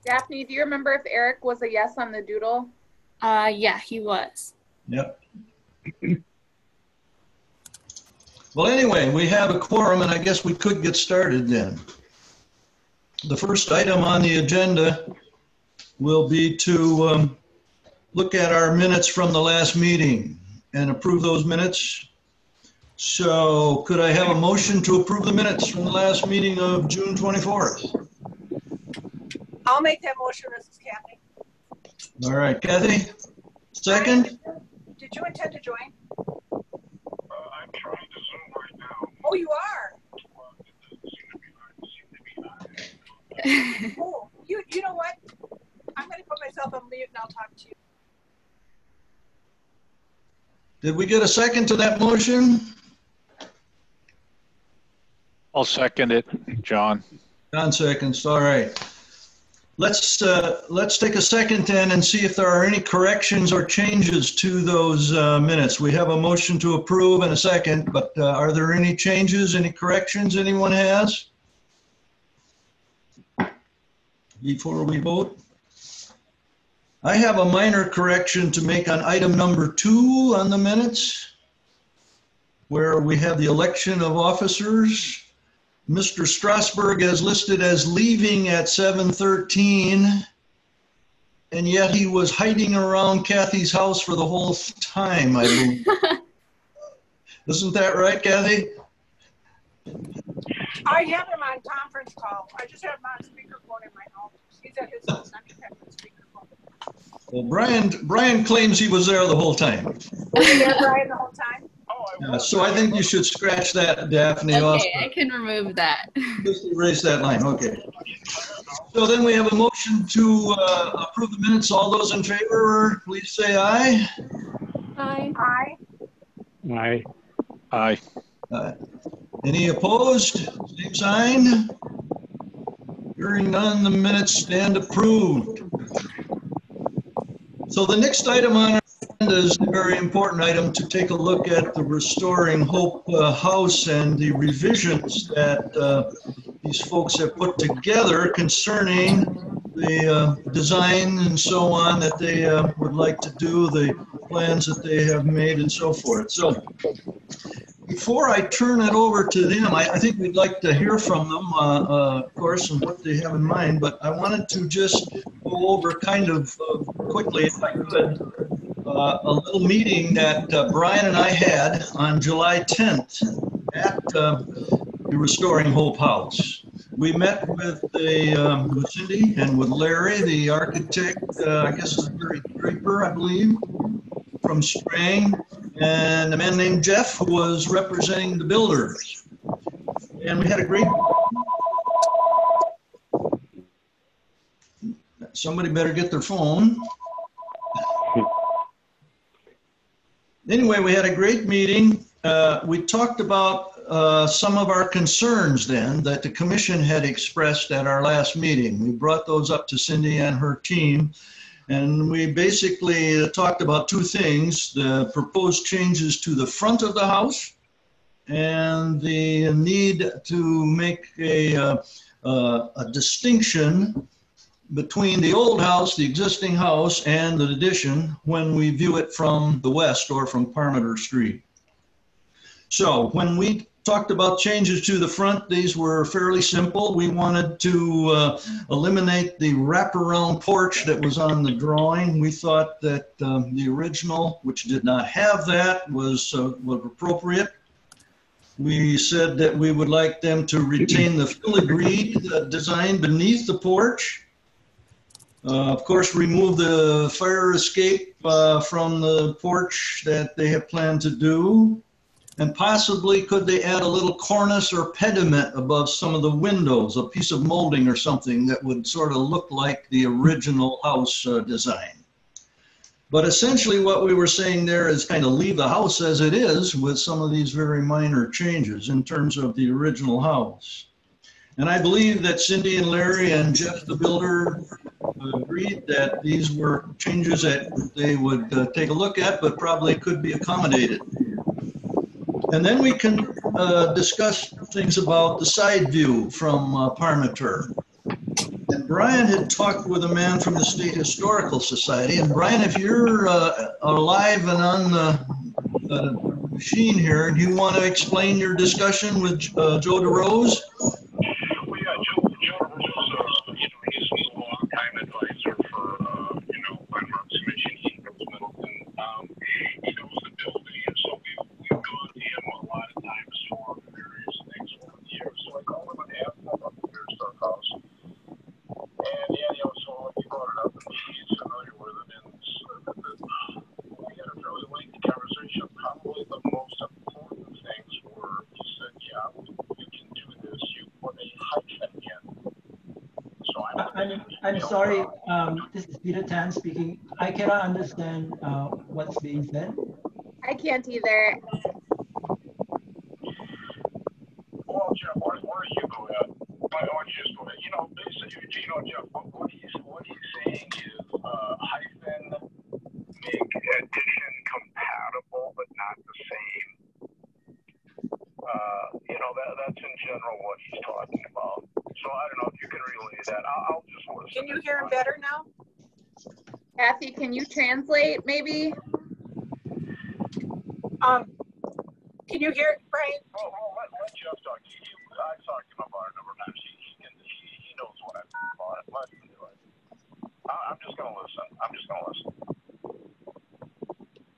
Daphne, do you remember if Eric was a yes on the doodle? Yeah, he was. Yep. Well, anyway, we have a quorum, and I guess we could get started then. The first item on the agenda will be to look at our minutes from the last meeting and approve those minutes. So could I have a motion to approve the minutes from the last meeting of June 24th? I'll make that motion, Mrs. Kathy. All right, Kathy, second? Did you intend to join? I'm trying to Zoom right now. Oh, you are? Oh, you know what? I'm going to put myself on mute and I'll talk to you. Did we get a second to that motion? I'll second it, John. John seconds, all right. Let's take a second then and see if there are any corrections or changes to those minutes. We have a motion to approve and a second, but are there any changes, any corrections anyone has before we vote? I have a minor correction to make on item number 2 on the minutes, where we have the election of officers. Mr. Strasberg is listed as leaving at 7:13, and yet he was hiding around Kathy's house for the whole time, I believe. Isn't that right, Kathy? I have him on conference call. I just have him on speakerphone in my home. He's at his house. I'm just having speakerphone. Well, Brian claims he was there the whole time. Were you there, Brian, the whole time? So I think you should scratch that, Daphne. Okay, I can remove that. Just erase that line, okay. So then we have a motion to approve the minutes. All those in favor, please say aye. Aye. Aye. Aye. Aye. Any opposed? Same sign. Hearing none, the minutes stand approved. So the next item on our agenda is a very important item to take a look at the Restoring Hope House and the revisions that these folks have put together concerning the design and so on that they would like to do, the plans that they have made and so forth. So before I turn it over to them, I think we'd like to hear from them, of course, and what they have in mind, but I wanted to just go over kind of quickly, if I could, a little meeting that Brian and I had on July 10th at the Restoring Hope House. We met with with Cindy and with Larry, the architect, I guess it's Larry Draper, I believe, from Strang, and a man named Jeff who was representing the builders. And we had a great, somebody better get their phone. Anyway, we had a great meeting. We talked about some of our concerns then that the commission had expressed at our last meeting. We brought those up to Cindy and her team. And we basically talked about two things: the proposed changes to the front of the house and the need to make a distinction between the old house, the existing house, and the addition when we view it from the west or from Parmenter Street. So when we talked about changes to the front, these were fairly simple. We wanted to eliminate the wraparound porch that was on the drawing. We thought that the original, which did not have that, was appropriate. We said that we would like them to retain the filigreed design beneath the porch. Of course, remove the fire escape from the porch that they have planned to do. And possibly could they add a little cornice or pediment above some of the windows, a piece of molding or something that would sort of look like the original house design. But essentially what we were saying there is kind of leave the house as it is with some of these very minor changes in terms of the original house. And I believe that Cindy and Larry and Jeff the builder agreed that these were changes that they would take a look at, but probably could be accommodated. And then we can discuss things about the side view from Parmenter. And Brian had talked with a man from the State Historical Society. And Brian, if you're alive and on the machine here, do you want to explain your discussion with Joe DeRose? Well, yeah, Joe was, he's a long-time advisor for, landmarks commission. He knows Middleton. He knows the building, and so we've gone to him a lot of times for various things over the years. So I called him and asked him about the Bearstar House. And yeah, so he brought it up, and he's familiar with it, and we had a fairly lengthy conversation. Probably the most important things were, he said, yeah, you can do this, you put a hyphen in. So I'm sorry, this is Peter Tan speaking. I cannot understand what's being said. I can't either. Well, Jeff, why don't you go ahead? Why don't you just go ahead? Basically, Jeff, what he's saying is hyphen make addition compatible, but not the same. That's in general what he's talking about. So I don't know if you can relay that. I'll just listen. Can you hear him better now? Kathy, can you translate maybe? Can you hear it, Brian? Well, let Jeff talk. I've talked to him about it a number of times. He knows what I'm talking about. Let him do it. I'm just going to listen.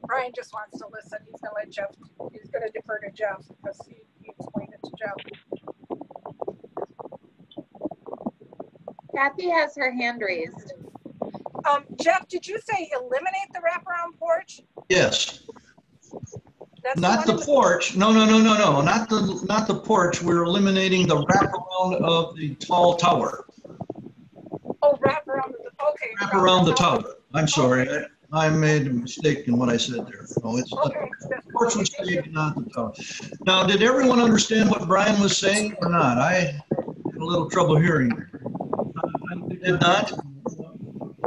Brian just wants to listen. He's going to let Jeff, he's going to defer to Jeff because he explained it to Jeff. Kathy has her hand raised. Jeff, did you say eliminate the wraparound porch? Yes. That's Not the porch. No. Not the porch. We're eliminating the wraparound of the tall tower. Oh, wraparound. Okay. Wrap around the tower. I'm sorry. I made a mistake in what I said there. No, it's Okay. the porch was taken, not the tower. Now, did everyone understand what Brian was saying or not? I had a little trouble hearing. Did not?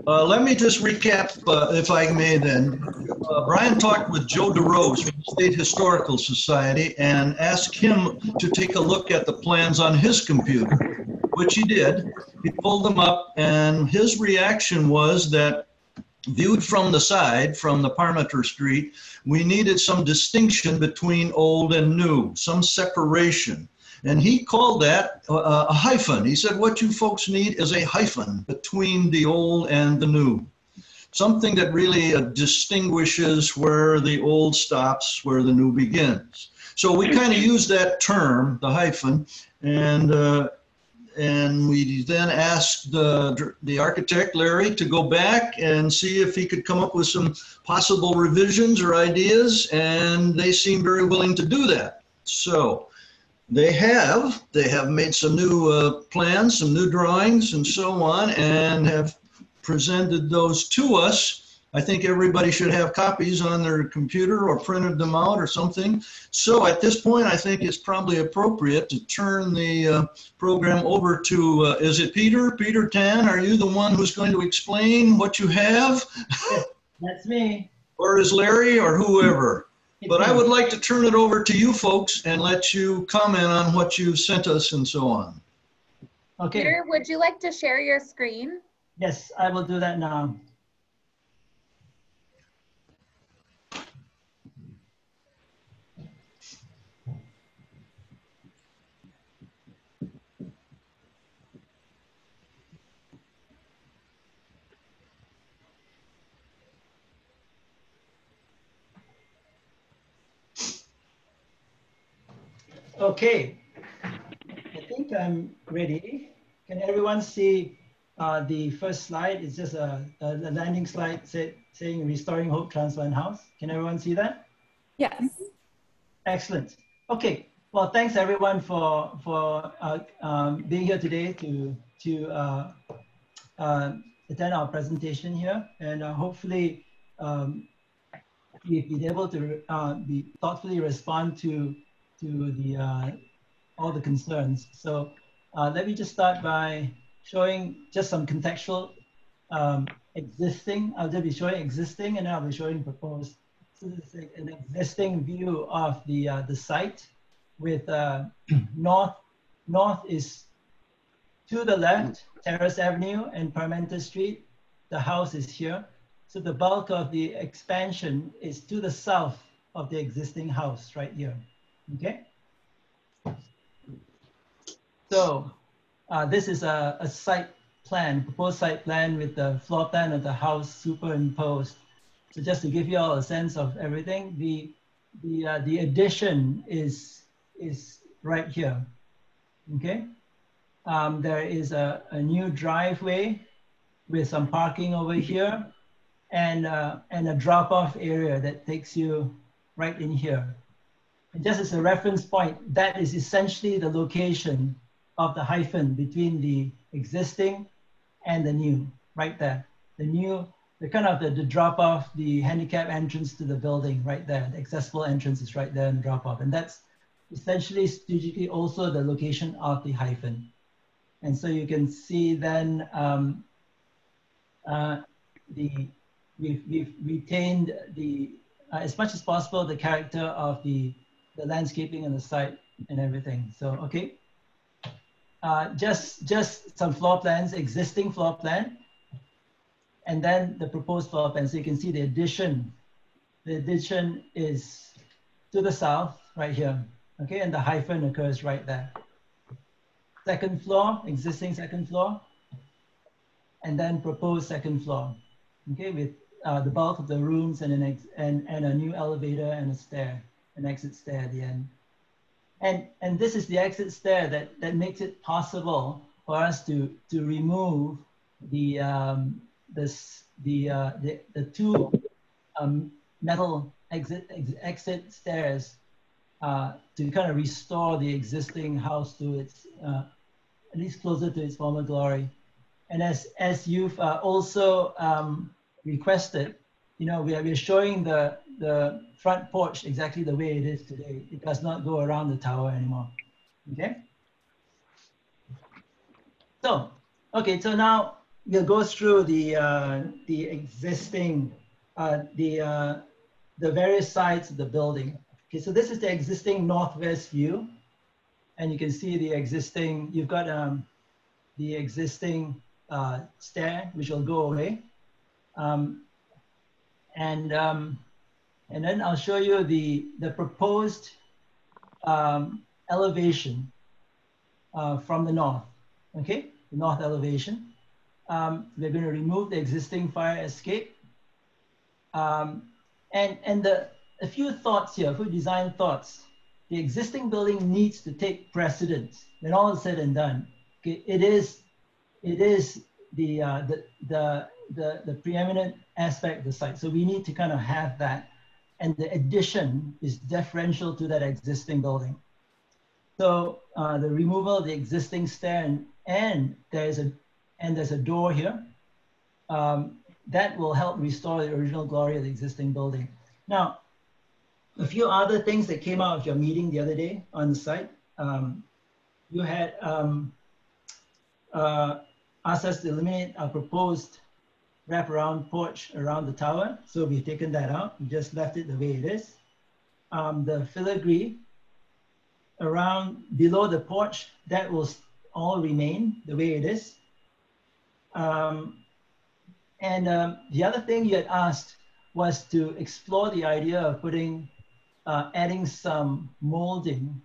Let me just recap, if I may then. Brian talked with Joe DeRose from the State Historical Society and asked him to take a look at the plans on his computer, which he did. He pulled them up, and his reaction was that viewed from the side, from the Parmenter Street, we needed some distinction between old and new, some separation. And he called that a hyphen. He said, what you folks need is a hyphen between the old and the new. Something that really distinguishes where the old stops, where the new begins. So we kind of use that term, the hyphen, and we then asked the architect, Larry, to go back and see if he could come up with some possible revisions or ideas, and they seem very willing to do that. So they have made some new plans, some new drawings and so on, and have presented those to us. I think everybody should have copies on their computer or printed them out or something. So at this point, I think it's probably appropriate to turn the program over to, is it Peter? Peter Tan, are you the one who's going to explain what you have? That's me. Or is Larry or whoever? But I would like to turn it over to you folks and let you comment on what you sent us and so on. Okay. Peter, would you like to share your screen? Yes, I will do that now. Okay, I think I'm ready. Can everyone see the first slide? It's just a landing slide saying Restoring Hope Transplant House. Can everyone see that? Yes. Excellent. Okay, well, thanks everyone for being here today to attend our presentation here. And hopefully we've been able to thoughtfully respond to all the concerns. So let me just start by showing just some contextual existing. I'll just be showing existing and then I'll be showing proposed. So this is an existing view of the site with north is To the left, Terrace Avenue and Parmenter Street, the house is here. So the bulk of the expansion is to the south of the existing house right here, okay? So this is a site plan, proposed site plan with the floor plan of the house superimposed. So just to give you all a sense of everything, the addition is right here, okay? There is a new driveway with some parking over here and a drop-off area that takes you right in here. And just as a reference point, that is essentially the location of the hyphen between the existing and the new, right there. The new, the kind of the drop-off, the handicap entrance to the building right there. The accessible entrance is right there and drop-off. And that's essentially strategically also the location of the hyphen. And so you can see then we've retained the, as much as possible, the character of the landscaping and the site and everything. So, okay. Just some floor plans, existing floor plan, and then the proposed floor plan. So you can see the addition. The addition is to the south, right here. Okay, and the hyphen occurs right there. Second floor, existing second floor, and then proposed second floor. Okay, with the bulk of the rooms and a new elevator and a stair, an exit stair at the end. And this is the exit stair that makes it possible for us to remove the two metal exit stairs to kind of restore the existing house to its at least closer to its former glory. And as you've also requested, you know, we're showing the front porch exactly the way it is today. It does not go around the tower anymore. Okay. So, okay, so now we'll go through the existing, the various sides of the building. Okay, so this is the existing northwest view, and you can see the existing. You've got the existing stair, which will go away, and then I'll show you the proposed elevation from the north. Okay, the north elevation. We're going to remove the existing fire escape, and a few thoughts here, a few design thoughts. The existing building needs to take precedence when all is said and done. Okay, it is the preeminent aspect of the site. So we need to kind of have that. And the addition is deferential to that existing building. So the removal of the existing stair and there's a door here that will help restore the original glory of the existing building. Now, a few other things that came out of your meeting the other day on the site. You had asked us to eliminate our proposed wraparound porch around the tower. So we've taken that out. We just left it the way it is. The filigree around below the porch, that will all remain the way it is. The other thing you had asked was to explore the idea of putting, adding some molding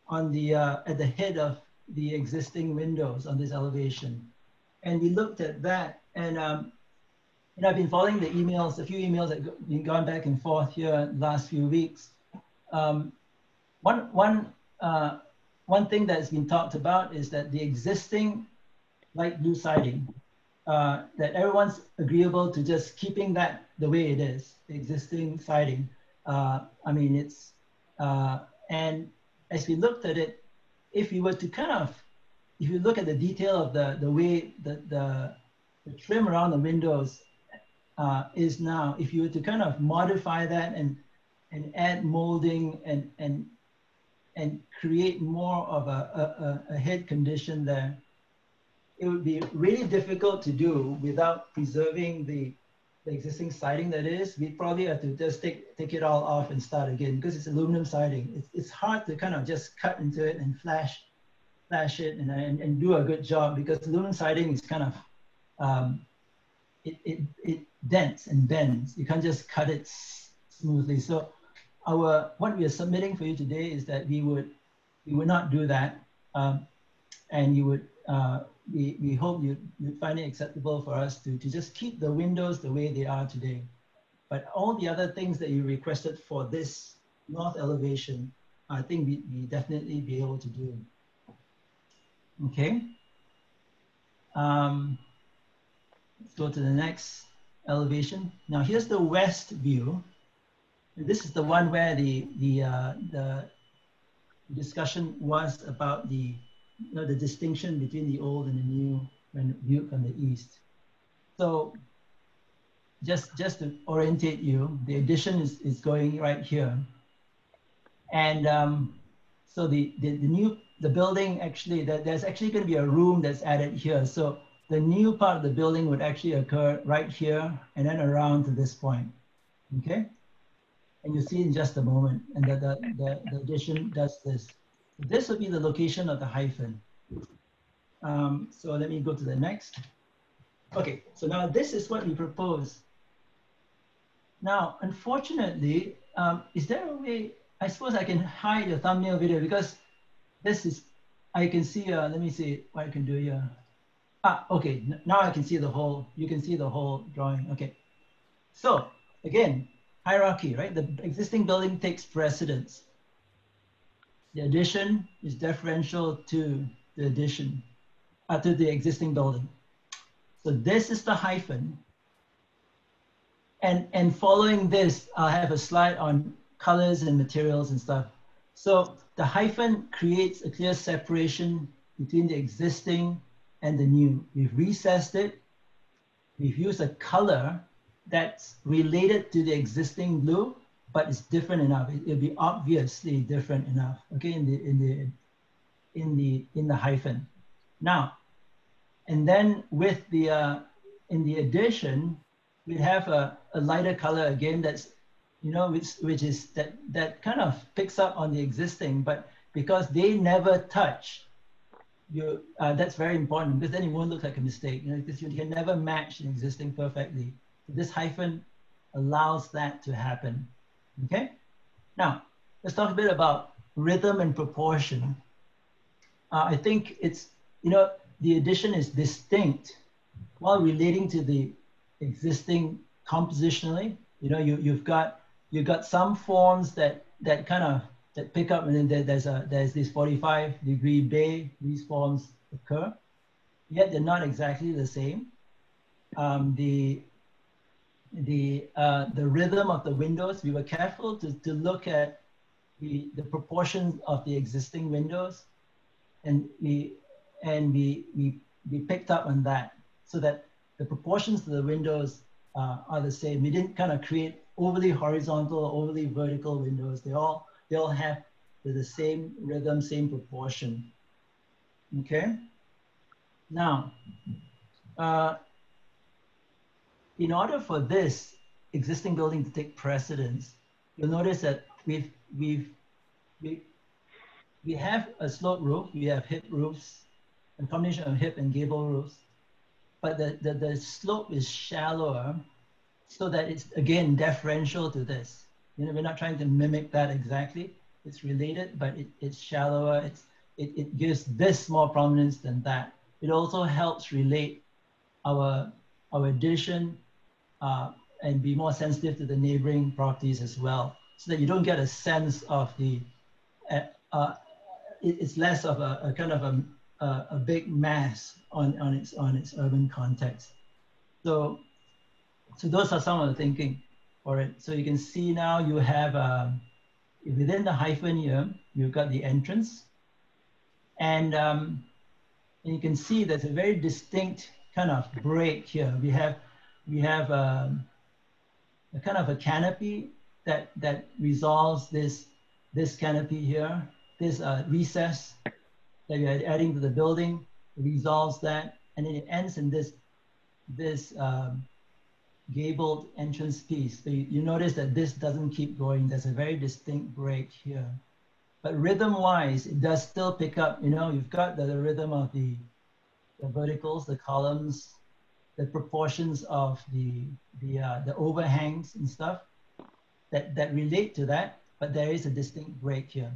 on the at the head of the existing windows on this elevation. And we looked at that, and I've been following the emails, a few emails that have been gone back and forth here in the last few weeks. One thing that's been talked about is that the existing light blue siding, that everyone's agreeable to just keeping that the way it is, the existing siding. I mean, it's, and as we looked at it, if you were to kind of, if you look at the detail of the way the trim around the windows is now, if you were to kind of modify that and add molding and create more of a head condition there, it would be really difficult to do without preserving the existing siding that is. We probably have to just take it all off and start again because it's aluminum siding. It's hard to kind of just cut into it and flash flash it and do a good job, because aluminum siding is kind of, it dents and bends. You can't just cut it smoothly. So what we are submitting for you today is that we would not do that. And you would, we hope you'd find it acceptable for us to just keep the windows the way they are today. But all the other things that you requested for this north elevation, I think we definitely be able to do. Okay. Let's go to the next elevation. Now here's the west view. This is the one where the discussion was about the distinction between the old and the new when viewed from the east. So just to orientate you, the addition is going right here. And so the building actually, there's actually going to be a room that's added here. So the new part of the building would actually occur right here and then around to this point, okay? And you'll see in just a moment, and the addition does this. This would be the location of the hyphen. So let me go to the next. Okay, so now this is what we propose. Now, unfortunately, is there a way, I suppose I can hide the thumbnail video, because this is, I can see, let me see what I can do here. Okay, now I can see the whole, you can see the whole drawing, okay. So again, hierarchy, right? The existing building takes precedence. The addition is deferential to the addition, to the existing building. So this is the hyphen. And following this, I'll have a slide on colors and materials and stuff. So the hyphen creates a clear separation between the existing and the new. We've recessed it. We've used a color that's related to the existing blue, but it's different enough. It'll be obviously different enough. Okay, in the hyphen. Now, and then with the in the addition, we have a lighter color again. That's which is that kind of picks up on the existing, but because they never touch, that's very important, because then it won't look like a mistake. Because you can never match the existing perfectly. This hyphen allows that to happen. Okay. Now let's talk a bit about rhythm and proportion. I think it's the addition is distinct while relating to the existing compositionally. You've got some forms that kind of pick up, and then there's this 45-degree bay. These forms occur, yet they're not exactly the same. The rhythm of the windows, we were careful to look at the proportions of the existing windows, and we picked up on that, so that the proportions of the windows are the same. We didn't kind of create overly horizontal or overly vertical windows. They all have the same rhythm, same proportion. Okay. Now, in order for this existing building to take precedence, you'll notice that we have a sloped roof, we have hip roofs, a combination of hip and gable roofs, but the slope is shallower, so that it's again deferential to this. We're not trying to mimic that exactly. It's related, but it's shallower. It gives this more prominence than that. It also helps relate our addition and be more sensitive to the neighboring properties as well, so that you don't get a sense of the, it's less of a kind of a big mass on its urban context. So those are some of the thinking for it. So you can see now you have, within the hyphen here, you've got the entrance. And you can see there's a very distinct kind of break here. We have a kind of a canopy that resolves this canopy here, this recess that you're adding to the building, resolves that, and then it ends in this gabled entrance piece. So you notice that this doesn't keep going. There's a very distinct break here. but rhythm-wise, it does still pick up. You know, you've got the rhythm of the verticals, the columns, the proportions of the overhangs and stuff that relate to that, but there is a distinct break here.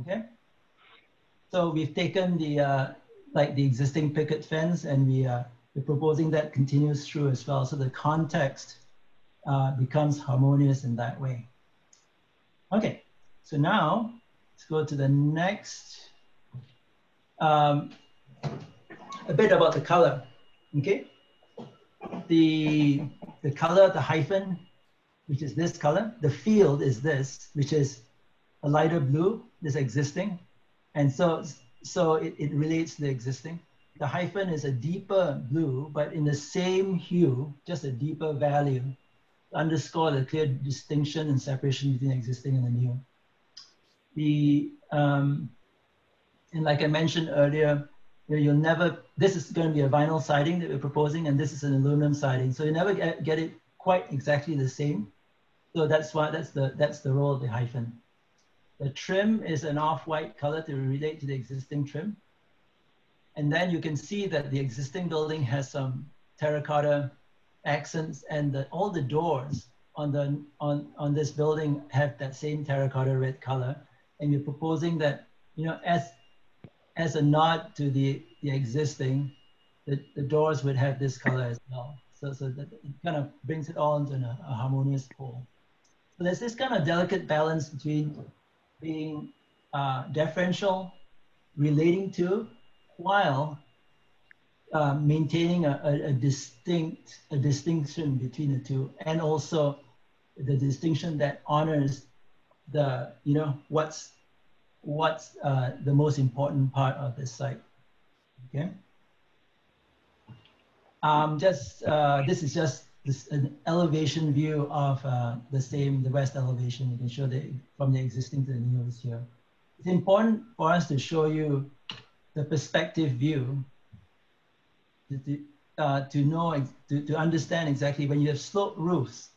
Okay, so we've taken the like the existing picket fence, and we're proposing that continues through as well. So the context becomes harmonious in that way. Okay, so now let's go to the next. A bit about the color. Okay, the color, the hyphen, which is this color. The field is this, which is a lighter blue, this existing. And so it relates to the existing. The hyphen is a deeper blue, but in the same hue, just a deeper value, to underscore the clear distinction and separation between the existing and the new. And like I mentioned earlier, you'll never, this is going to be a vinyl siding that we're proposing, and this is an aluminum siding. So you never get it quite exactly the same. So that's why that's the role of the hyphen. The trim is an off-white color to relate to the existing trim. And then you can see that the existing building has some terracotta accents, and all the doors on this building have that same terracotta red color. And you're proposing that, you know, as a nod to the existing, the doors would have this color as well. So that it kind of brings it all into a harmonious whole. So there's this kind of delicate balance between being deferential, relating to, while maintaining a distinction between the two, and also the distinction that honors the, you know, what's the most important part of this site. Okay. This is just an elevation view of the west elevation. You can show from the existing to the new is here. It's important for us to show you the perspective view to understand exactly when you have sloped roofs.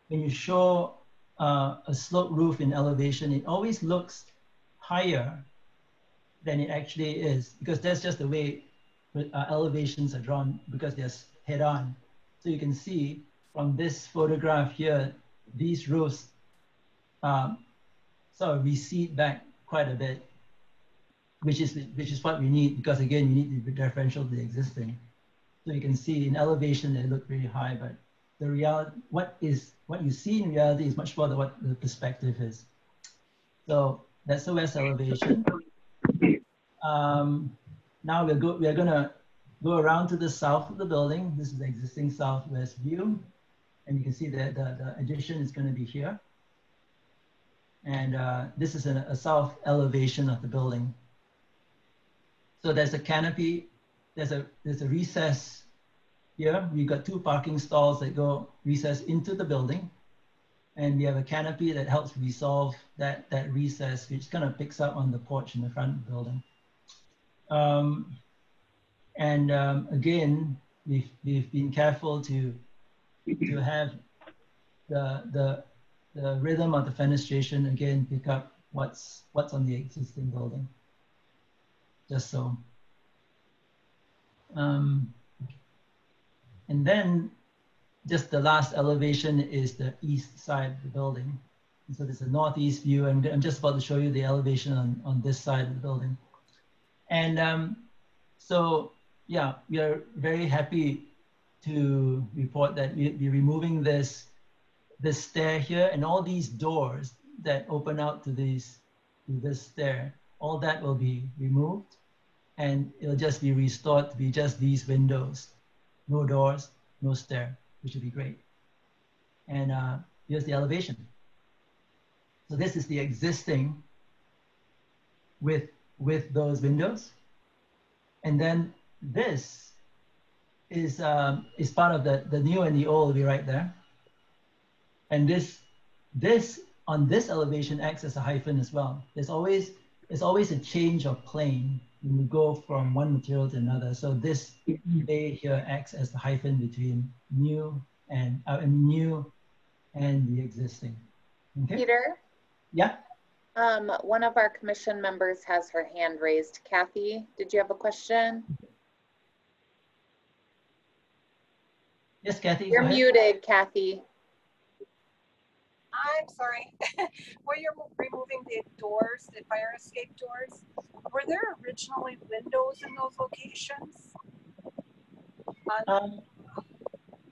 When you show a sloped roof in elevation, it always looks higher than it actually is, because that's just the way elevations are drawn, because they're head on. So you can see from this photograph here, these roofs sort of recede back quite a bit, which is what we need, because again, you need the differential to the existing. So you can see in elevation they look really high, but the reality, what you see in reality is much more than what the perspective is. So that's the west elevation. Now we're gonna go around to the south of the building. This is the existing southwest view. And you can see that the addition is gonna be here. And this is a south elevation of the building. So there's a canopy, there's a recess here. We've got 2 parking stalls that go recess into the building. And we have a canopy that helps resolve that recess, which kind of picks up on the porch in the front of the building. Again, we've been careful to have the rhythm of the fenestration again pick up what's on the existing building. Just so. And then just the last elevation is the east side of the building. And so there's a northeast view, and I'm just about to show you the elevation on this side of the building. And so, yeah, we are very happy to report that we're removing this stair here, and all these doors that open out to this stair, all that will be removed, and it'll just be restored to be just these windows, no doors, no stair, which would be great. And here's the elevation. So this is the existing with those windows. And then this is part of the new and the old will be right there. And this on this elevation acts as a hyphen as well. There's always a change of plane when you go from one material to another. So this bay here acts as the hyphen between new and the existing. Okay. Peter, Yeah. One of our commission members has her hand raised. Kathy, did you have a question? Yes, Kathy. You're go ahead. muted, Kathy. I'm sorry. Where you're removing the doors, the fire escape doors, were there originally windows in those locations?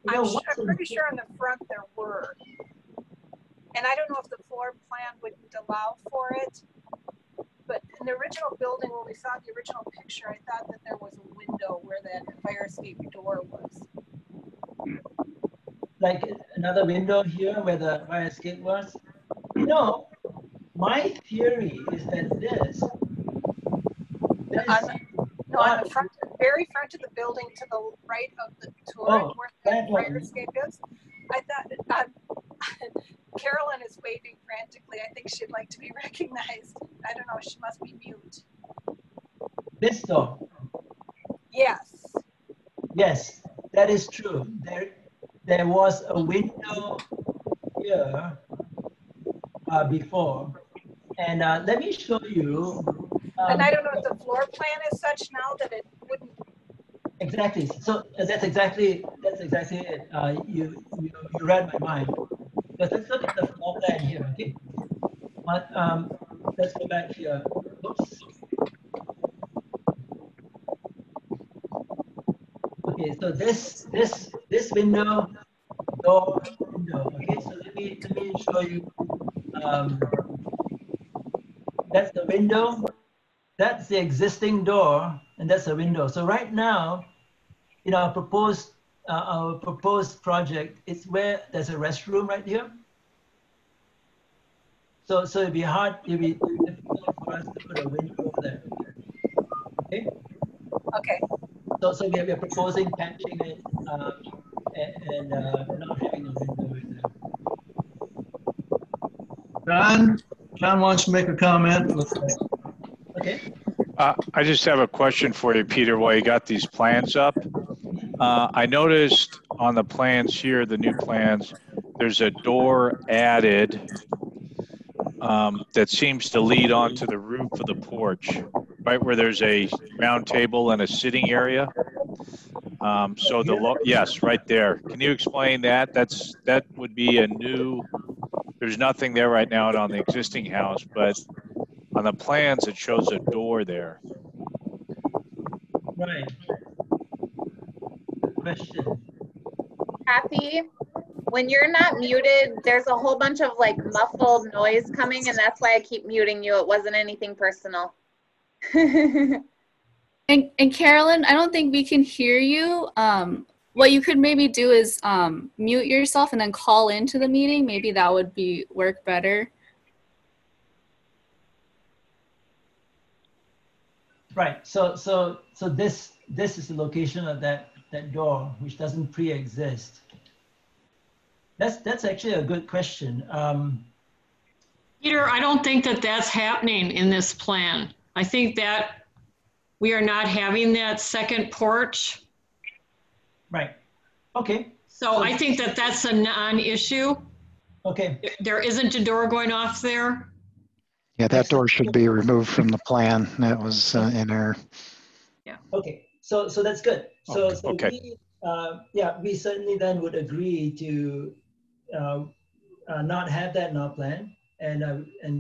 You know, I'm pretty sure in the front there were. And I don't know if the floor plan wouldn't allow for it. But in the original building, when we saw the original picture, I thought that there was a window where that fire escape door was. like another window here where the fire escape was. You know, my theory is that this No, on the front, very front of the building to the right of the tour, where the fire escape is. I thought, Carolyn is waving frantically. I think she'd like to be recognized. I don't know, she must be mute. this door. Yes. Yes, that is true. There was a window here before. And let me show you. And I don't know if the floor plan is such now that it wouldn't. Exactly. So that's exactly it. You read my mind. But let's look at the floor plan here, okay? But let's go back here. Oops. Okay, so this window, door, window. Okay, so let me show you. That's the window. That's the existing door, and that's a window. So right now, in our proposed project, it's where there's a restroom right here. So it'd be difficult for us to put a window there. Okay. Okay. So we are proposing patching it and not having a window in there. John wants to make a comment. Okay. I just have a question for you, Peter, while you got these plans up. I noticed on the plans here, the new plans, there's a door added that seems to lead onto the roof of the porch, right where there's a round table and a sitting area. Yes, right there. Can you explain that? That would be a new, there's nothing there right now on the existing house, but on the plans, it shows a door there. Right. Good question. Kathy, when you're not muted, there's a whole bunch of like muffled noise coming, and that's why I keep muting you. It wasn't anything personal. And Carolyn, I don't think we can hear you. What you could maybe do is mute yourself and then call into the meeting. Maybe that would work better. Right. So this is the location of that door, which doesn't pre-exist. That's actually a good question. Peter, I don't think that that's happening in this plan. I think that we are not having that second porch. Right. Okay. So I think that that's a non-issue. Okay. There isn't a door going off there. Yeah, that door should be removed from the plan. That was in error. Yeah. Okay. So that's good. So okay. we certainly then would agree to not have that in our plan, and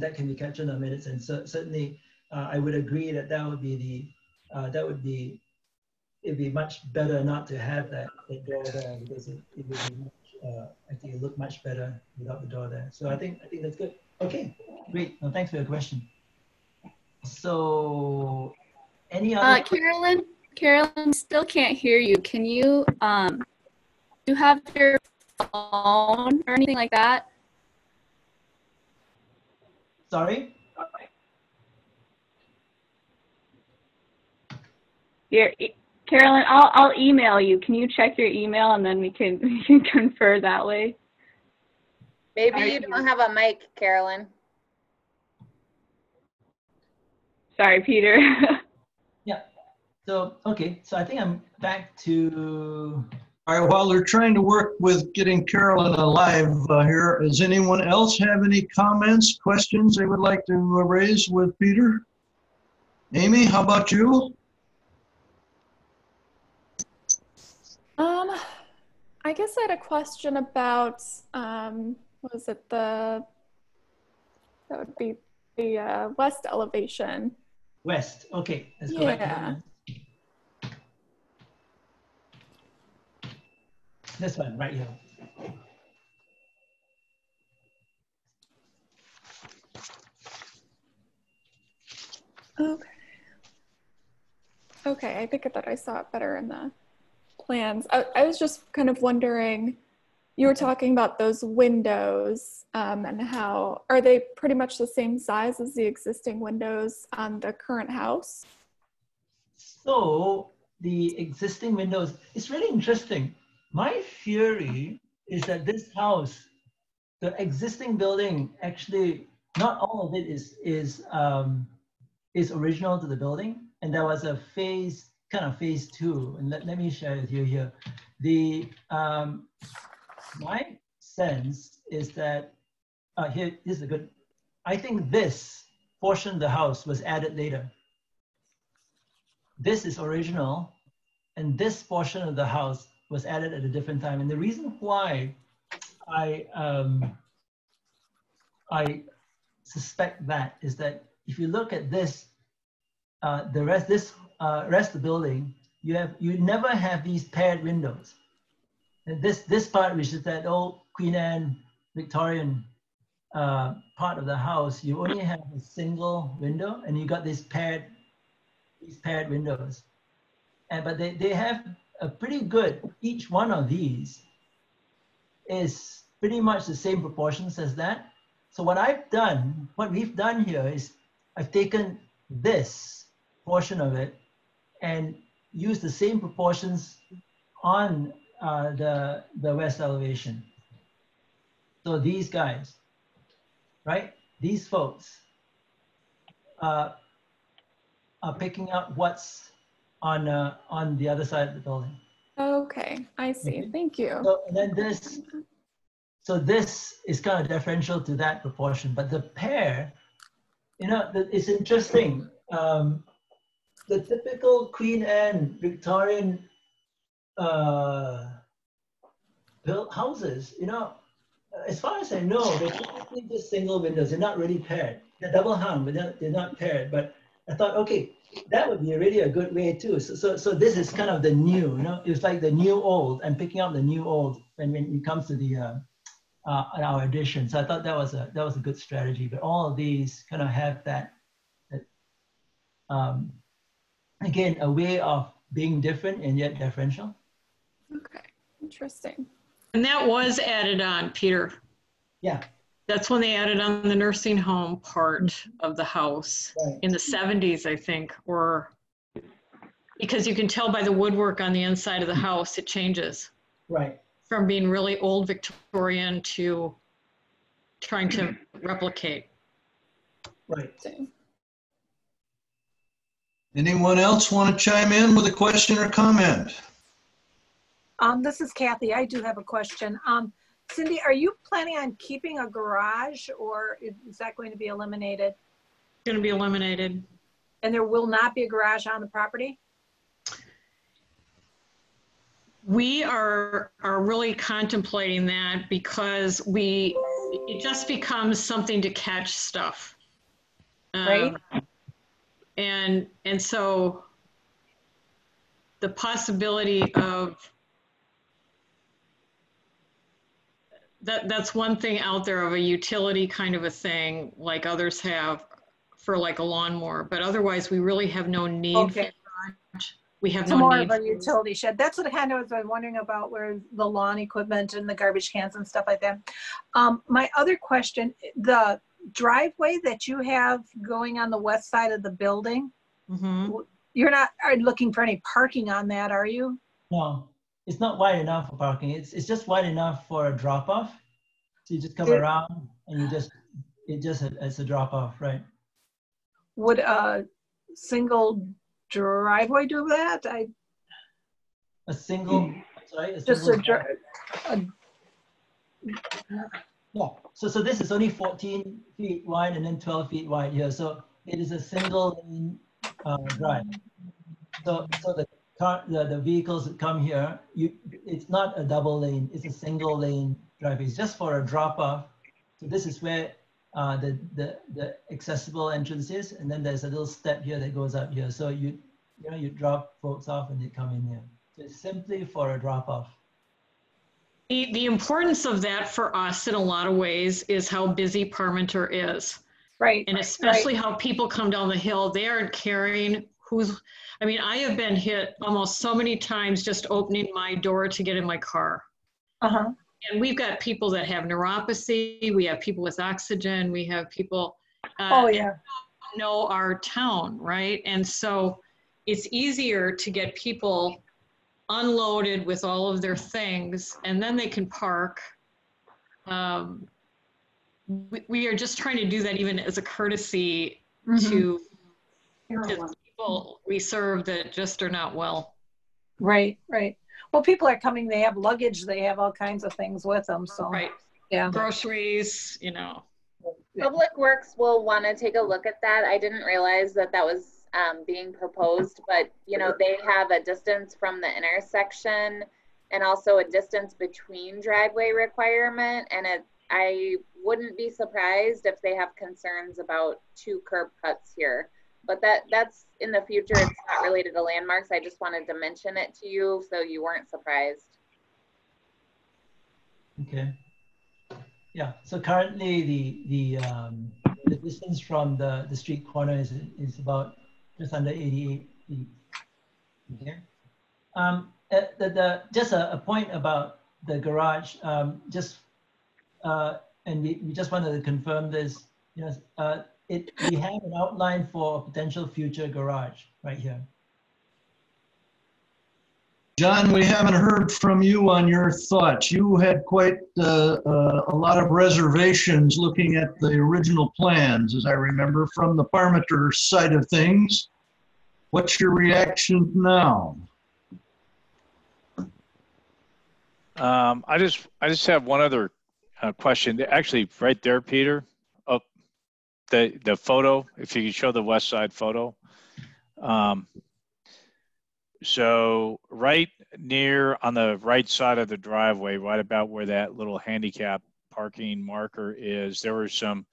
that can be captured in our minutes. And so certainly, I would agree that it'd be much better not to have that door there, because it would be I think it look much better without the door there. So I think that's good. Okay, great. No, thanks for your question. So, any other? Carolyn, still can't hear you. Can you do you have your phone or anything like that? Sorry. Carolyn, I'll email you. Can you check your email and then we can confer that way? Maybe you don't have a mic, Carolyn. Sorry, Peter. Yeah. So okay. So I think I'm back to All right, while they're trying to work with getting Carolyn alive here, does anyone else have any comments, questions they would like to raise with Peter? Amy, how about you? I guess I had a question about, what was it, that would be the west elevation. West, okay, let's go back to Yeah. that. This one right here. Okay. Okay, I think that I saw it better in the plans. I was just kind of wondering, you were talking about those windows and how, are they pretty much the same size as the existing windows on the current house? So the existing windows, it's really interesting. My theory is that this house, the existing building, actually, not all of it is original to the building. And there was a phase 2. And let me share with you here. The my sense is that here is a good. I think this portion of the house was added later. This is original, and this portion of the house was added at a different time. And the reason why I suspect that is that if you look at this, the rest of the building, you never have these paired windows. And this part, which is that old Queen Anne Victorian part of the house, you only have a single window, and you got these paired windows. But they have a pretty good, each one of these is pretty much the same proportions as that. So what we've done here is I've taken this portion of it and used the same proportions on the west elevation. So these guys, right? These folks are picking up what's on the other side of the building. Okay, I see. Okay. Thank you. So and then this is kind of differential to that proportion, but the pair, it's interesting. The typical Queen Anne Victorian built houses, as far as I know, they're typically just single windows. They're not really paired. They're double hung, but they're not paired. But I thought, okay, that would be really a good way too. So this is kind of the new, it's like the new old. I'm picking up the new old when it comes to the our addition. So I thought that was a good strategy. But all of these kind of have that again, a way of being different and yet differential. Okay, interesting. And that was added on, Peter. Yeah. That's when they added on the nursing home part of the house in the 70s, I think, or because you can tell by the woodwork on the inside of the house, it changes. Right. From being really old Victorian to trying to replicate. Right. Anyone else want to chime in with a question or comment? This is Kathy. I do have a question. Cindy, are you planning on keeping a garage, or is that going to be eliminated? It's going to be eliminated. And there will not be a garage on the property? We are really contemplating that because it just becomes something to catch stuff. Right. And so the possibility of that's one thing out there of a utility kind of a thing like others have for like a lawnmower, but otherwise we really have no need for a garage. We have It's no more need of a utility shed. That's what I kind of was wondering about, where the lawn equipment and the garbage cans and stuff like that. My other question, the driveway that you have going on the west side of the building, you're not looking for any parking on that, are you? No, it's not wide enough for parking. It's just wide enough for a drop off. So you just come around and it's a drop off, right? Would a single driveway do that? A single Sorry, Just yeah. So this is only 14 feet wide and then 12 feet wide here. So it is a single lane drive. So the vehicles that come here, it's not a double lane. It's a single lane drive. It's just for a drop off. So this is where the accessible entrance is, and then there's a little step here that goes up here. So you drop folks off and they come in here. So it's simply for a drop off. The importance of that for us in a lot of ways is how busy Parmenter is. Right. And especially how people come down the hill, they aren't caring I have been hit almost so many times just opening my door to get in my car. Uh-huh. And we've got people that have neuropathy, we have people with oxygen, we have people know our town, right? And so it's easier to get people unloaded with all of their things, and then they can park. We are just trying to do that even as a courtesy to the people we serve that just are not well. Right. Well, people are coming, they have luggage, they have all kinds of things with them, so. Right. Yeah. Groceries, Public Works will want to take a look at that. I didn't realize that was being proposed, but they have a distance from the intersection and also a distance between driveway requirement, and I wouldn't be surprised if they have concerns about 2 curb cuts here, but that's in the future. It's not related to landmarks. I just wanted to mention it to you so you weren't surprised. Okay. Yeah, so currently the distance from the street corner is about just under 88 feet. Okay. Just a point about the garage. And we just wanted to confirm this. We have an outline for a potential future garage right here. John, we haven't heard from you on your thoughts. You had quite a lot of reservations looking at the original plans, as I remember, from the Parmenter side of things. What's your reaction now? I just have one other question. Actually, right there, Peter. Oh, the photo. If you could show the west side photo. So right near on the right side of the driveway, right about where that little handicap parking marker is, there were some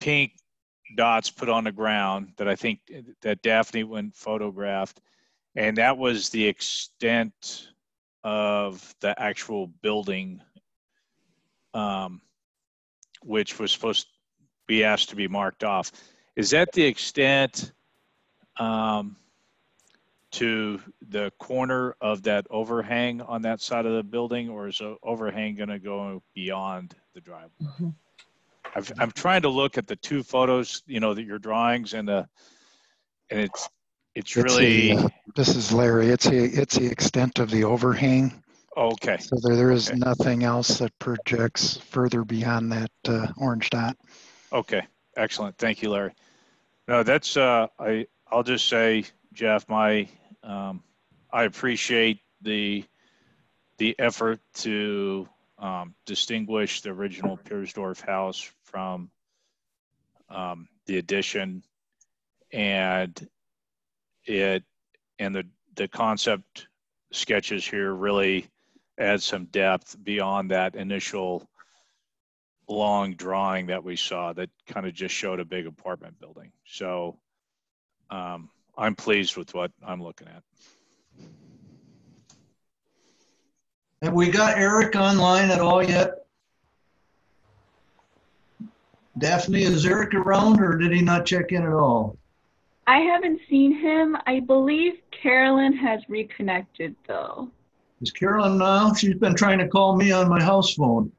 pink dots put on the ground that I think that Daphne went photographed, and that was the extent of the actual building, which was supposed to be asked to be marked off. Is that the extent to the corner of that overhang on that side of the building, or is the overhang going to go beyond the driveway? Mm-hmm. I'm trying to look at the 2 photos, that your drawings, and it's really. This is Larry. It's the extent of the overhang. Okay. So there is nothing else that projects further beyond that orange dot. Okay. Excellent. Thank you, Larry. No, that's I'll just say, Jeff, I appreciate the effort to distinguish the original Piersdorf house from the addition, and the concept sketches here really add some depth beyond that initial long drawing that we saw that kind of just showed a big apartment building. So I'm pleased with what I'm looking at. Have we got Eric online at all yet? Daphne, is Eric around, or did he not check in at all? I haven't seen him. I believe Carolyn has reconnected though. Is Carolyn now? She's been trying to call me on my house phone.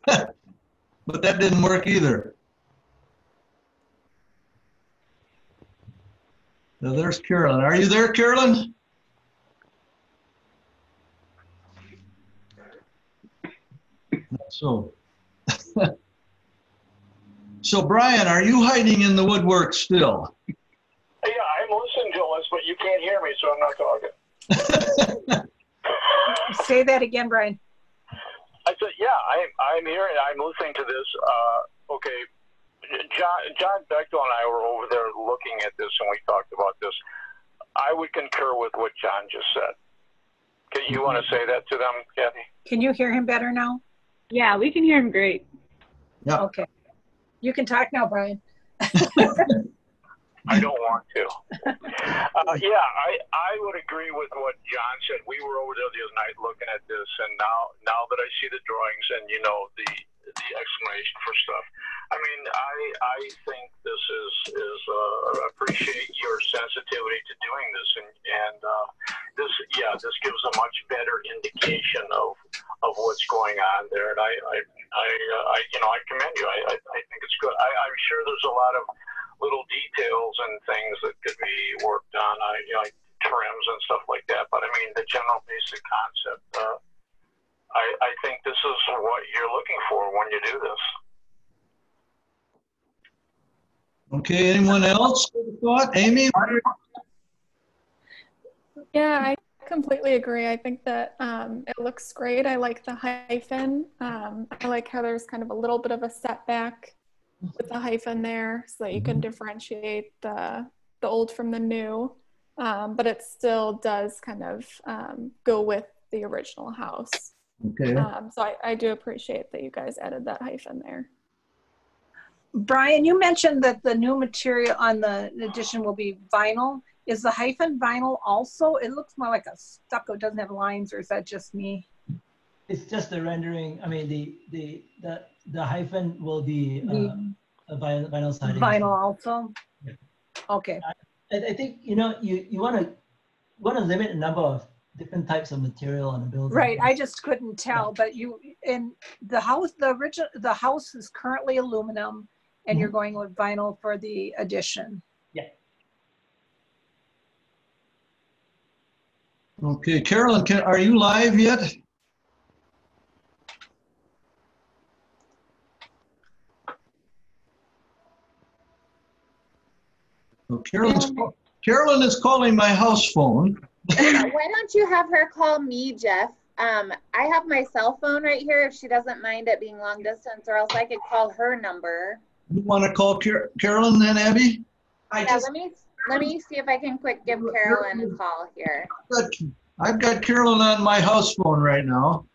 But that didn't work either. Now there's Carolyn. Are you there, Carolyn? So, so Brian, are you hiding in the woodwork still? Yeah, I'm listening to us, but you can't hear me, so I'm not talking. Say that again, Brian. I said, yeah, I'm here and I'm listening to this. Okay, John Bechtel and I were over there looking at this and we talked about this. I would concur with what John just said. You want to say that to them, Kathy? Can you hear him better now? Yeah, we can hear him great. Yeah. Okay. You can talk now, Brian. I don't want to. Yeah, I would agree with what John said. We were over there the other night looking at this, and now that I see the drawings and the explanation for stuff, I mean, I think this is appreciate your sensitivity to doing this, and this gives a much better indication of what's going on there, and I commend you. I think it's good. I'm sure there's a lot of little details and things that could be worked on, like trims and stuff like that. But I mean, the general basic concept, I think this is what you're looking for when you do this. Okay, anyone else? Thought? Amy? Yeah, I completely agree. I think that it looks great. I like the hyphen. I like how there's kind of a little bit of a setback with the hyphen there so that you can differentiate the old from the new, but it still does kind of go with the original house. Okay. So I do appreciate that you guys added that hyphen there. Brian, you mentioned that the new material on the addition will be vinyl. Is the hyphen vinyl also? It looks more like a stucco. It doesn't have lines, or is that just me? It's just the rendering. I mean, the hyphen will be a vinyl siding. Vinyl also. Yeah. Okay. I think you want to limit the number of different types of material on the building. Right. I just couldn't tell, but in the house, the house is currently aluminum, and you're going with vinyl for the addition. Yeah. Okay, Carolyn, are you live yet? Oh, Carolyn is calling my house phone. Why don't you have her call me, Jeff? I have my cell phone right here if she doesn't mind it being long distance, or else I could call her number. You want to call Carolyn then, Abby? Let me see if I can give Carolyn a call here. I've got Carolyn on my house phone right now.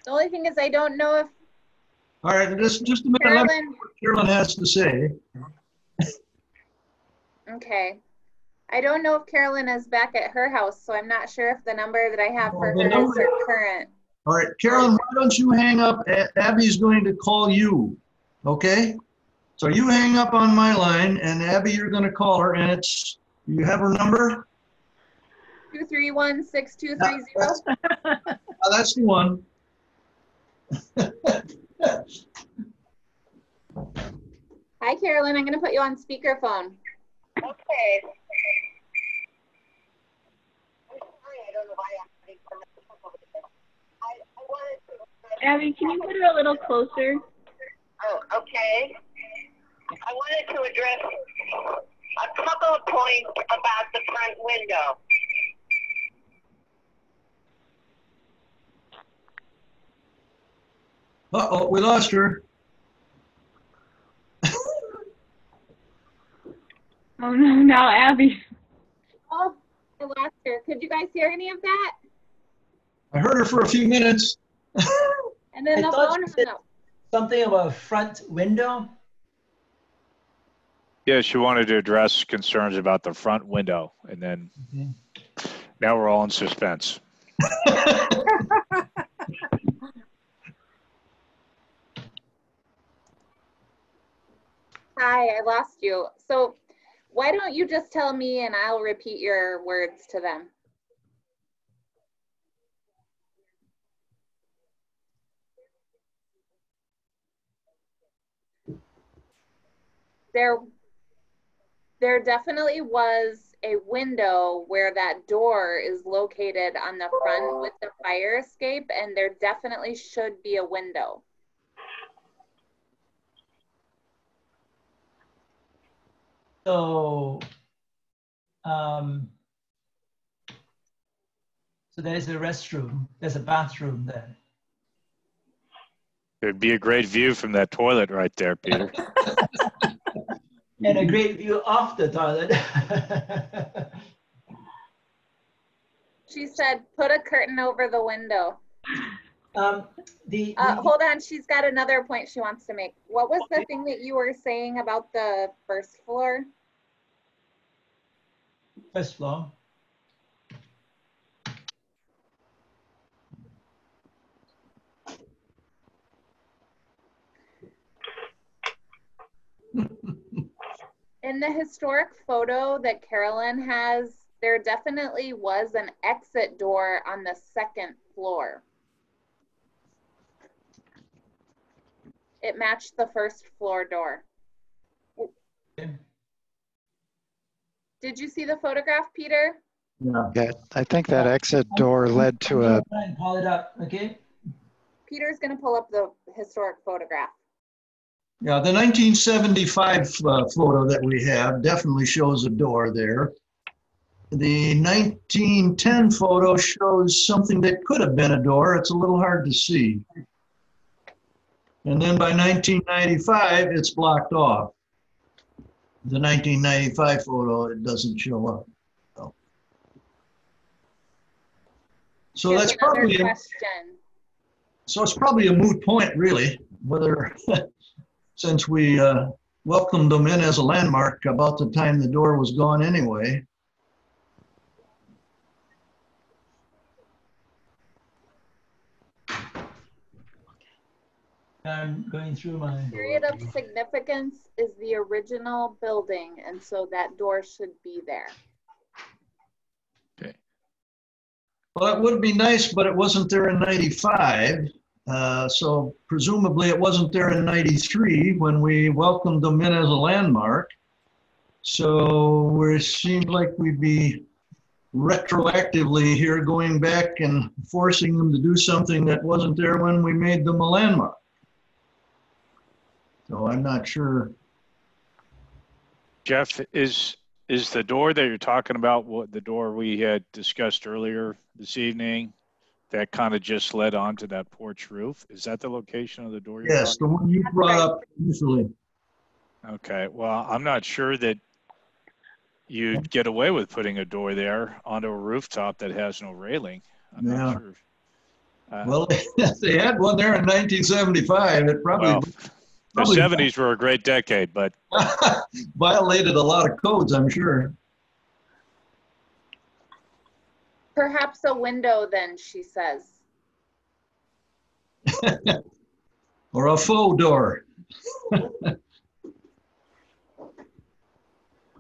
The only thing is I don't know if... All right, just a minute. Let me see what Carolyn has to say. Okay. I don't know if Carolyn is back at her house, so I'm not sure if the number that I have for her is her current. All right, Carolyn, why don't you hang up? Abby's going to call you, okay? So you hang up on my line, and Abby, you're going to call her, and you have her number? 231-6230. That's the one. Hi, Carolyn. I'm going to put you on speakerphone. Okay. Abby, can you put her a little closer? Oh, okay. I wanted to address a couple of points about the front window. Uh-oh, we lost her. Oh no, now Abby. Oh, I lost her. Could you guys hear any of that? I heard her for a few minutes. And then the phone hung up. Something about a front window? Yeah, she wanted to address concerns about the front window, and then now we're all in suspense. Hi, I lost you. So why don't you just tell me and I'll repeat your words to them. There definitely was a window where that door is located on the front with the fire escape, and there definitely should be a window. So, So there's a restroom, there's a bathroom there. There'd be a great view from that toilet right there, Peter. And a great view of the toilet. She said, put a curtain over the window. Hold on, she's got another point she wants to make. What was the thing that you were saying about the first floor? First floor. In the historic photo that Carolyn has, there definitely was an exit door on the second floor. It matched the first floor door. Did you see the photograph, Peter? Yeah, I think that exit door led to a. Call it up, okay? Peter's going to pull up the historic photograph. Yeah, the 1975 photo that we have definitely shows a door there. The 1910 photo shows something that could have been a door. It's a little hard to see. And then by 1995, it's blocked off. The 1995 photo, it doesn't show up. So that's probably a question. So it's probably a moot point, really, whether since we welcomed them in as a landmark about the time the door was gone anyway. I'm going through my... Period of significance is the original building, and so that door should be there. Okay. Well, it would be nice, but it wasn't there in 95. So presumably it wasn't there in 93 when we welcomed them in as a landmark. So it seems like we'd be retroactively here going back and forcing them to do something that wasn't there when we made them a landmark. So I'm not sure. Jeff, is the door that you're talking about what the door we had discussed earlier this evening that kind of just led onto that porch roof? Is that the location of the door? Yes, the one you brought up initially. Okay, well, I'm not sure that you'd get away with putting a door there onto a rooftop that has no railing. I'm not sure. Well, if they had one there in 1975, it probably... Well, the 70s were a great decade, but... violated a lot of codes, I'm sure. Perhaps a window then, she says. Or a faux door.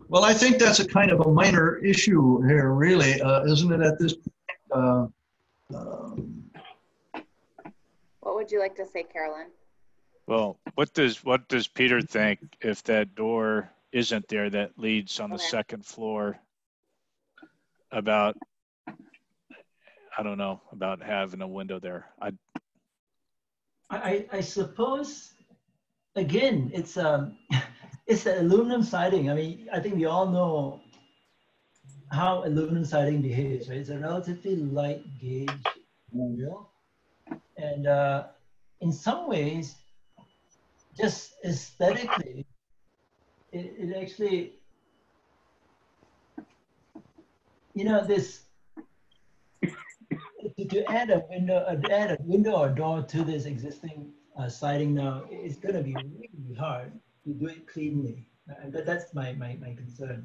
Well, I think that's a kind of a minor issue here, really, isn't it, at this point? What would you like to say, Carolyn? Well, what does Peter think if that door isn't there that leads on the second floor about, I don't know, about having a window there? I suppose, again, it's it's the aluminum siding. I mean, I think we all know how aluminum siding behaves, right? It's a relatively light gauge material. And in some ways, just aesthetically, it actually, you know, this, to add a window or door to this existing siding now, it's going to be really hard to do it cleanly. And that's my concern.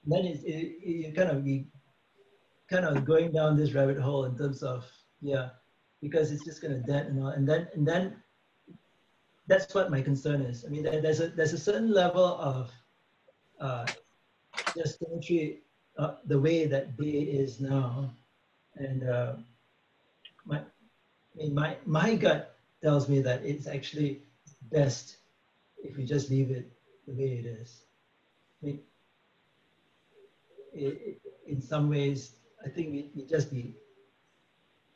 Then you kind of going down this rabbit hole in terms of, yeah, because it's just going to dent and all, and then that's what my concern is. I mean, there's a certain level of just symmetry, the way that Bay is now, and my gut tells me that it's actually best if we just leave it the way it is. I mean, in some ways, I think we just be.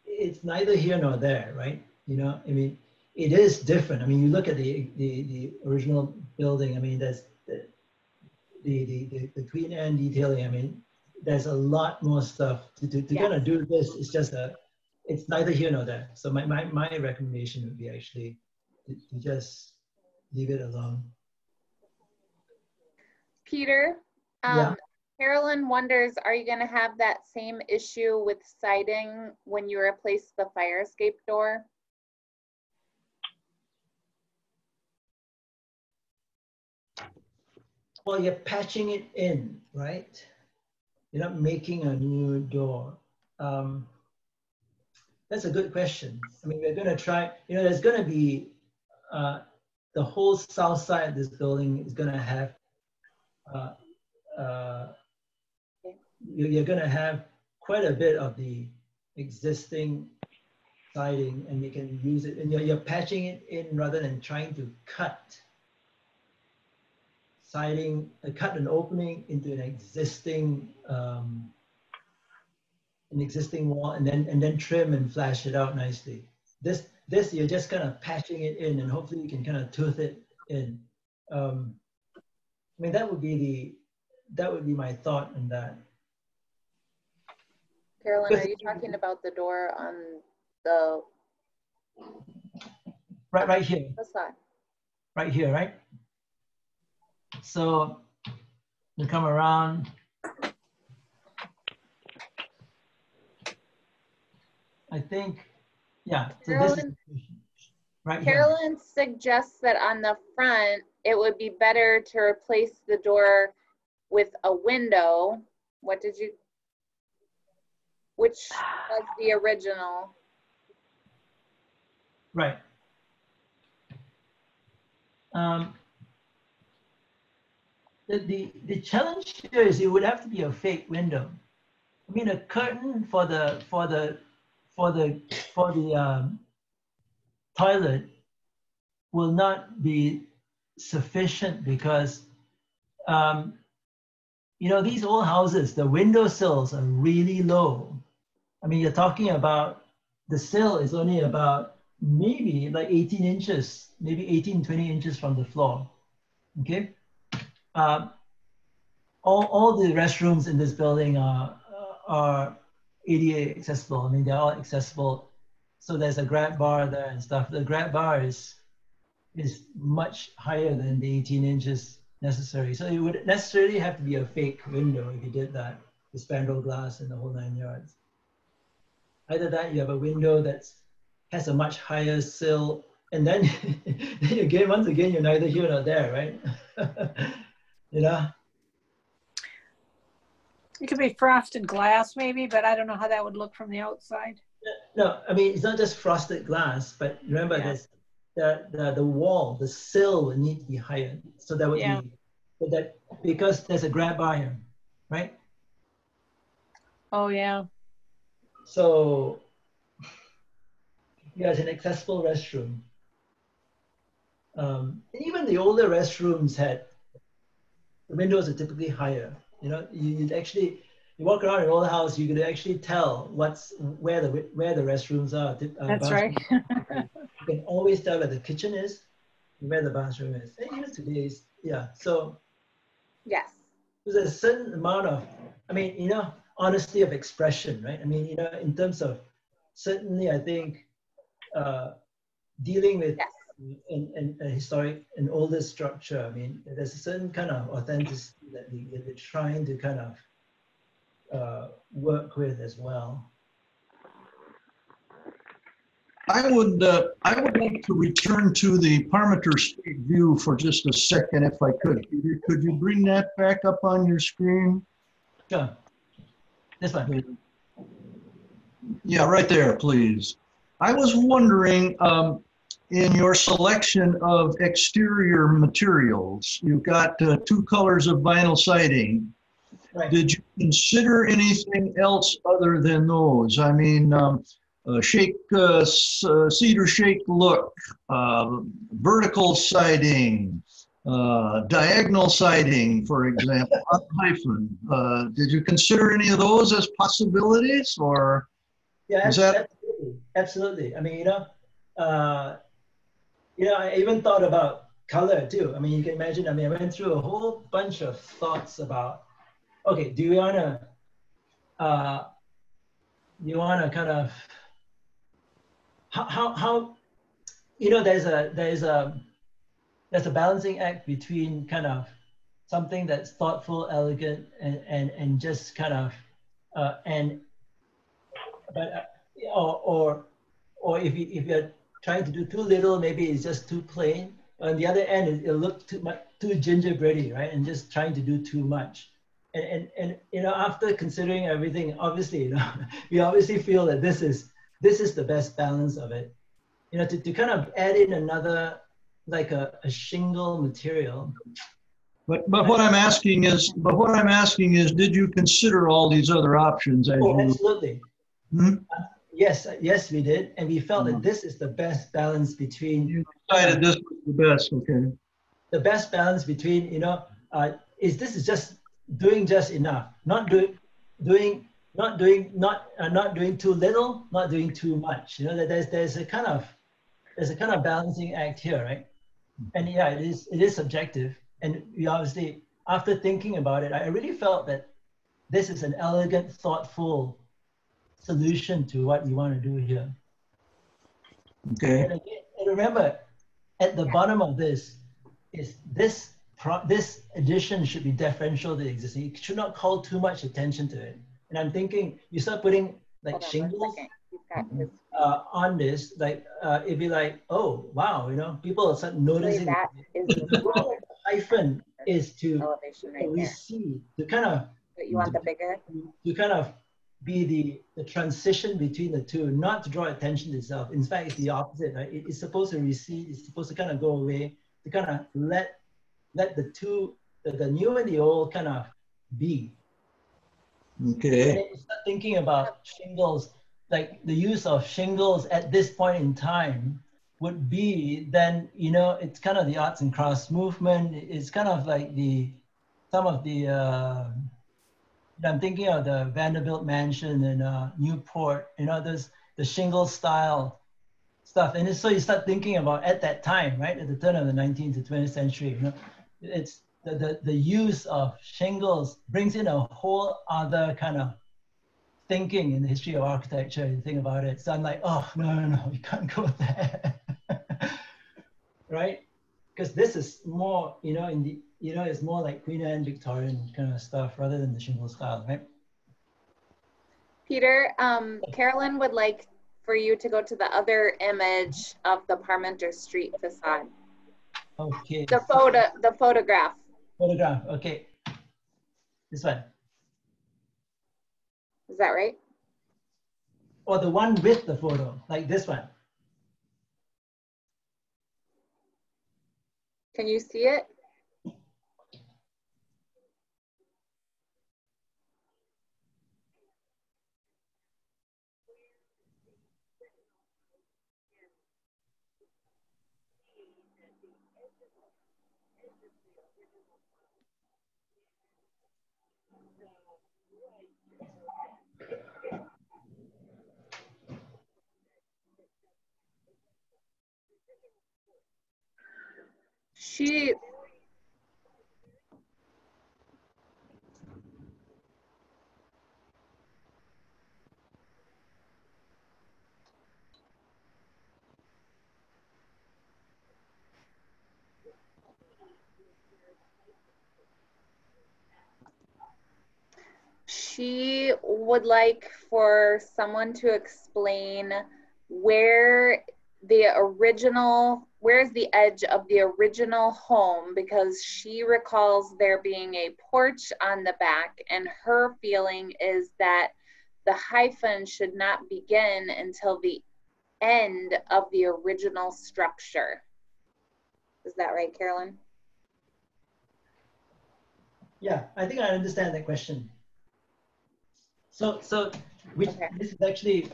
It's neither here nor there, right? You know, I mean, it is different. I mean, you look at the original building. I mean, there's the Queen Anne detailing. I mean, there's a lot more stuff to kind of do this. It's just it's neither here nor there. So my recommendation would be actually to just leave it alone. Peter, Carolyn wonders, are you going to have that same issue with siding when you replace the fire escape door? Well, you're patching it in, right? You're not making a new door. That's a good question. I mean, we're going to try, there's going to be, the whole south side of this building is going to have, you're going to have quite a bit of the existing siding, and you can use it, and you're patching it in rather than trying to cut siding, cut an opening into an existing wall, and then trim and flash it out nicely. This you're just kind of patching it in, and hopefully you can kind of tooth it in. I mean, that would be my thought on that. Carolyn, are you talking about the door on the right here? The side. Right here, right? So you come around. I think, yeah. So Carolyn, this is right Carolyn suggests that on the front, it would be better to replace the door with a window. Which was the original? Right. The challenge here is it would have to be a fake window. I mean, a curtain for the toilet will not be sufficient because these old houses, the window sills are really low. I mean, you're talking about the sill is only about maybe like 18 inches, maybe 18, 20 inches from the floor. Okay. All the restrooms in this building are ADA accessible. I mean, they're all accessible. So there's a grab bar there and stuff. The grab bar is much higher than the 18 inches necessary. So it would necessarily have to be a fake window if you did that, with spandrel glass and the whole 9 yards. Either that, you have a window that has a much higher sill, and then again, once again, you're neither here nor there, right? It could be frosted glass maybe, but I don't know how that would look from the outside. No, I mean, it's not just frosted glass, but remember there's the wall, the sill would need to be higher. So that would be, because there's a grab bar here, right? Oh, yeah. So it's an accessible restroom. And even the older restrooms the windows are typically higher. You walk around an old house, you could actually tell where the restrooms are. That's right. You can always tell where the kitchen is, and where the bathroom is. And even today's, so. Yes. There's a certain amount of, honesty of expression, right? I mean, in terms of, certainly I think dealing with a historic, an older structure, I mean, there's a certain kind of authenticity that we're trying to kind of work with as well. I would like to return to the Parmenter Street view for just a second, if I could. Peter, could you bring that back up on your screen? Sure. This one. Yeah, right there, please. I was wondering, in your selection of exterior materials, you've got 2 colors of vinyl siding. Right. Did you consider anything else other than those? I mean, cedar shake look, vertical siding, diagonal siding, for example, hyphen. Did you consider any of those as possibilities, or? Yeah, absolutely. I mean, I even thought about color too. I mean, you can imagine. I mean, I went through a whole bunch of thoughts about, okay, do we want to you want to kind of, how you know, there's a balancing act between kind of something that's thoughtful, elegant, and just kind of or if you're trying to do too little, maybe it's just too plain. On the other end, it'll look too gingerbready, right? And just trying to do too much. And you know, after considering everything, obviously, you know, we obviously feel that this is the best balance of it. You know, to kind of add in another, like a shingle material. But what I'm asking is, did you consider all these other options? Absolutely. Yes, we did, and we felt that this is the best balance between. You decided this was the best, okay? The best balance between, you know, this is just doing just enough, not doing too little, not doing too much. You know, that there's a kind of balancing act here, right? And yeah, it is subjective, and we obviously, after thinking about it, I really felt that this is an elegant, thoughtful solution to what you want to do here. Okay. And again, and remember, at the bottom of this is this addition should be differential to the existing. You should not call too much attention to it. And I'm thinking, you start putting like shingles on this, like it'd be like, oh wow, you know, people will start noticing. That is the hyphen is to recede, to kind of. But you want the bigger. To kind of be the transition between the two, not to draw attention to itself. In fact, it's the opposite, right? It's supposed to recede. It's supposed to kind of go away, to kind of let the two, the new and the old, kind of be. Okay. And then you start thinking about shingles, like the use of shingles at this point in time would be, then, you know, it's kind of the arts and crafts movement. It's kind of like some of the, I'm thinking of the Vanderbilt Mansion in Newport, you know, there's the shingle style stuff. And so you start thinking about at that time, right, at the turn of the 19th to 20th century, you know, it's the use of shingles brings in a whole other kind of thinking in the history of architecture. You think about it. So I'm like, oh, no, you can't go there, right? Because this is more, you know, it's more like Queen Anne Victorian kind of stuff rather than the shingle style, right? Peter, Carolyn would like for you to go to the other image of the Parmenter Street facade. Okay. The photograph. Photograph, okay. This one. Is that right? Or the one with the photo, like this one. Can you see it? She would like for someone to explain where's the edge of the original home, because she recalls there being a porch on the back, and her feeling is that the hyphen should not begin until the end of the original structure. Is that right, Carolyn? Yeah, I think I understand that question. So this is actually,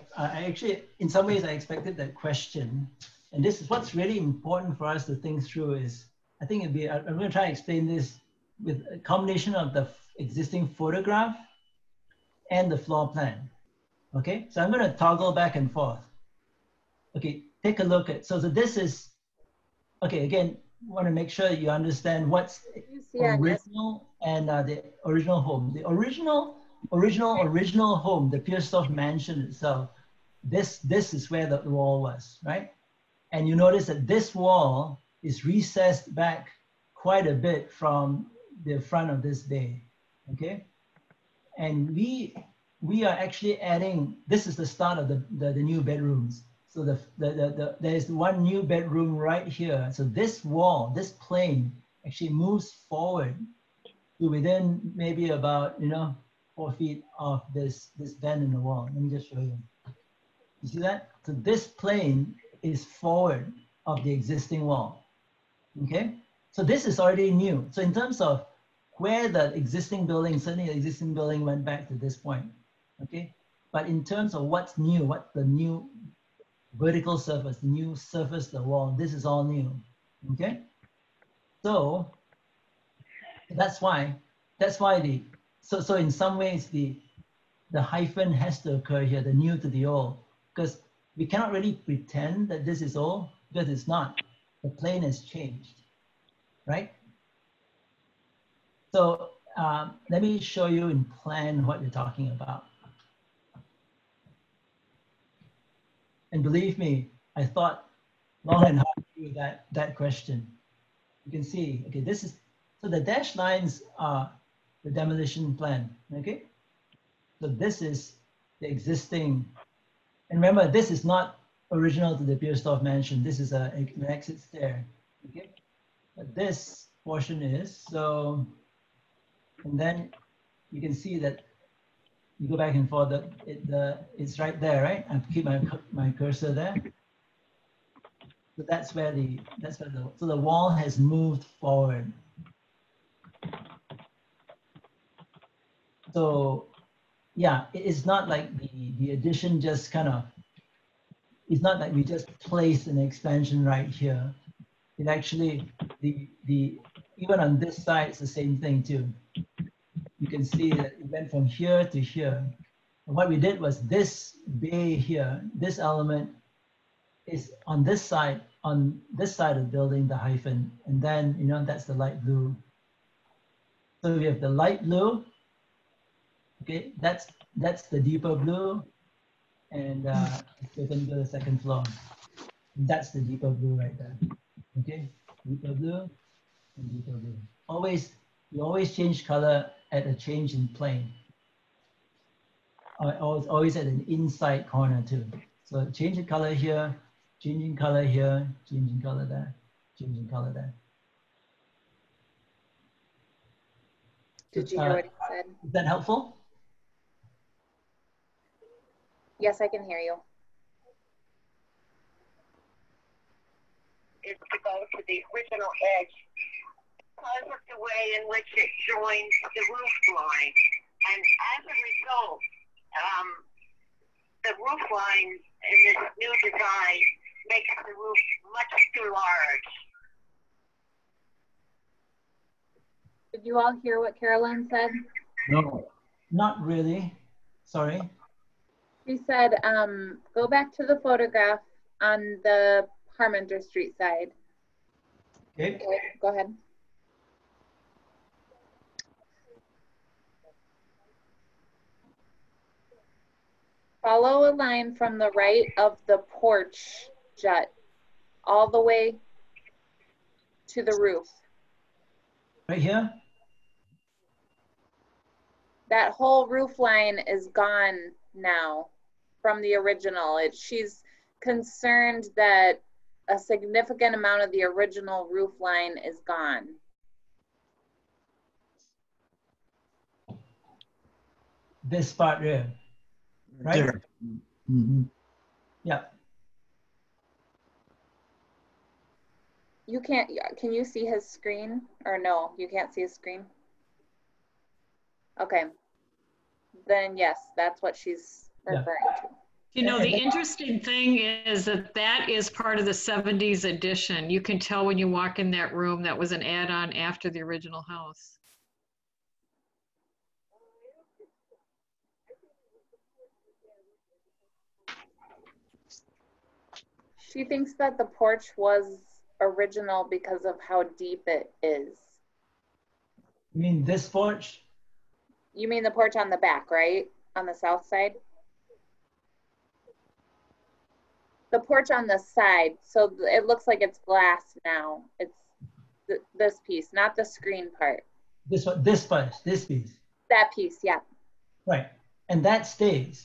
in some ways I expected that question. And this is what's really important for us to think through is, I think I'm going to try and explain this with a combination of the existing photograph and the floor plan. Okay, so I'm going to toggle back and forth. Okay, take a look at, so this is, okay, again, want to make sure you understand what's original and the original home. The original original home, the Piersdorf mansion itself, this is where the wall was, right? And you notice that this wall is recessed back quite a bit from the front of this bay, okay? And we are actually adding, this is the start of the new bedrooms. So there's one new bedroom right here. So this wall, this plane actually moves forward to within maybe about, 4 feet of this bend in the wall. Let me just show you. You see that? So this plane is forward of the existing wall, okay? So this is already new. So in terms of where the existing building, certainly the existing building went back to this point, okay? But in terms of what's new, what the new vertical surface, the new surface, the wall, this is all new, okay? So that's why so in some ways the hyphen has to occur here, the new to the old, because we cannot really pretend that this is old because it's not. The plane has changed, right? So let me show you in plan what we're talking about. And believe me, I thought long and hard through that question. You can see, okay, so the dashed lines are the demolition plan, okay? So this is the existing, and remember, this is not original to the Piersdorf mansion. This is an exit stair, okay? But this portion is, so, and then you can see that you go back and forth, it's right there, right? I keep my cursor there. So that's where so the wall has moved forward. So yeah, it's not like the addition just kind of, it's not like we just placed an expansion right here. It actually, even on this side, it's the same thing too. You can see that it went from here to here. And what we did was this bay here, this element is on this side of the building, the hyphen, and then, that's the light blue. So we have the light blue, okay, that's the deeper blue, and we can go to the second floor. That's the deeper blue right there, okay, deeper blue and deeper blue. You always change color at a change in plane. Always at an inside corner too. So changing color here, changing color here, changing color there, changing color there. Did you hear what he said? Is that helpful? Yes, I can hear you. Is to go to the original edge because of the way in which it joins the roof line. And as a result, the roof line in this new design makes the roof much too large. Did you all hear what Carolyn said? No, not really. Sorry. She said, go back to the photograph on the Parmenter Street side. Okay. Go ahead. Follow a line from the right of the porch jut all the way to the roof. Right here? That whole roof line is gone now from the original. She's concerned that a significant amount of the original roof line is gone. This part here, right? There. Mm-hmm. Yeah. You can't, can you see his screen? Or no, you can't see his screen? Okay. Then yes, that's what she's referring to. You know, the interesting thing is that is part of the 70s edition. You can tell when you walk in that room that was an add-on after the original house. She thinks that the porch was original because of how deep it is. You mean this porch? You mean the porch on the back, right? On the south side? The porch on the side, so it looks like it's glass now. It's this piece, not the screen part. This one, this piece. That piece, yeah. Right, and that stays.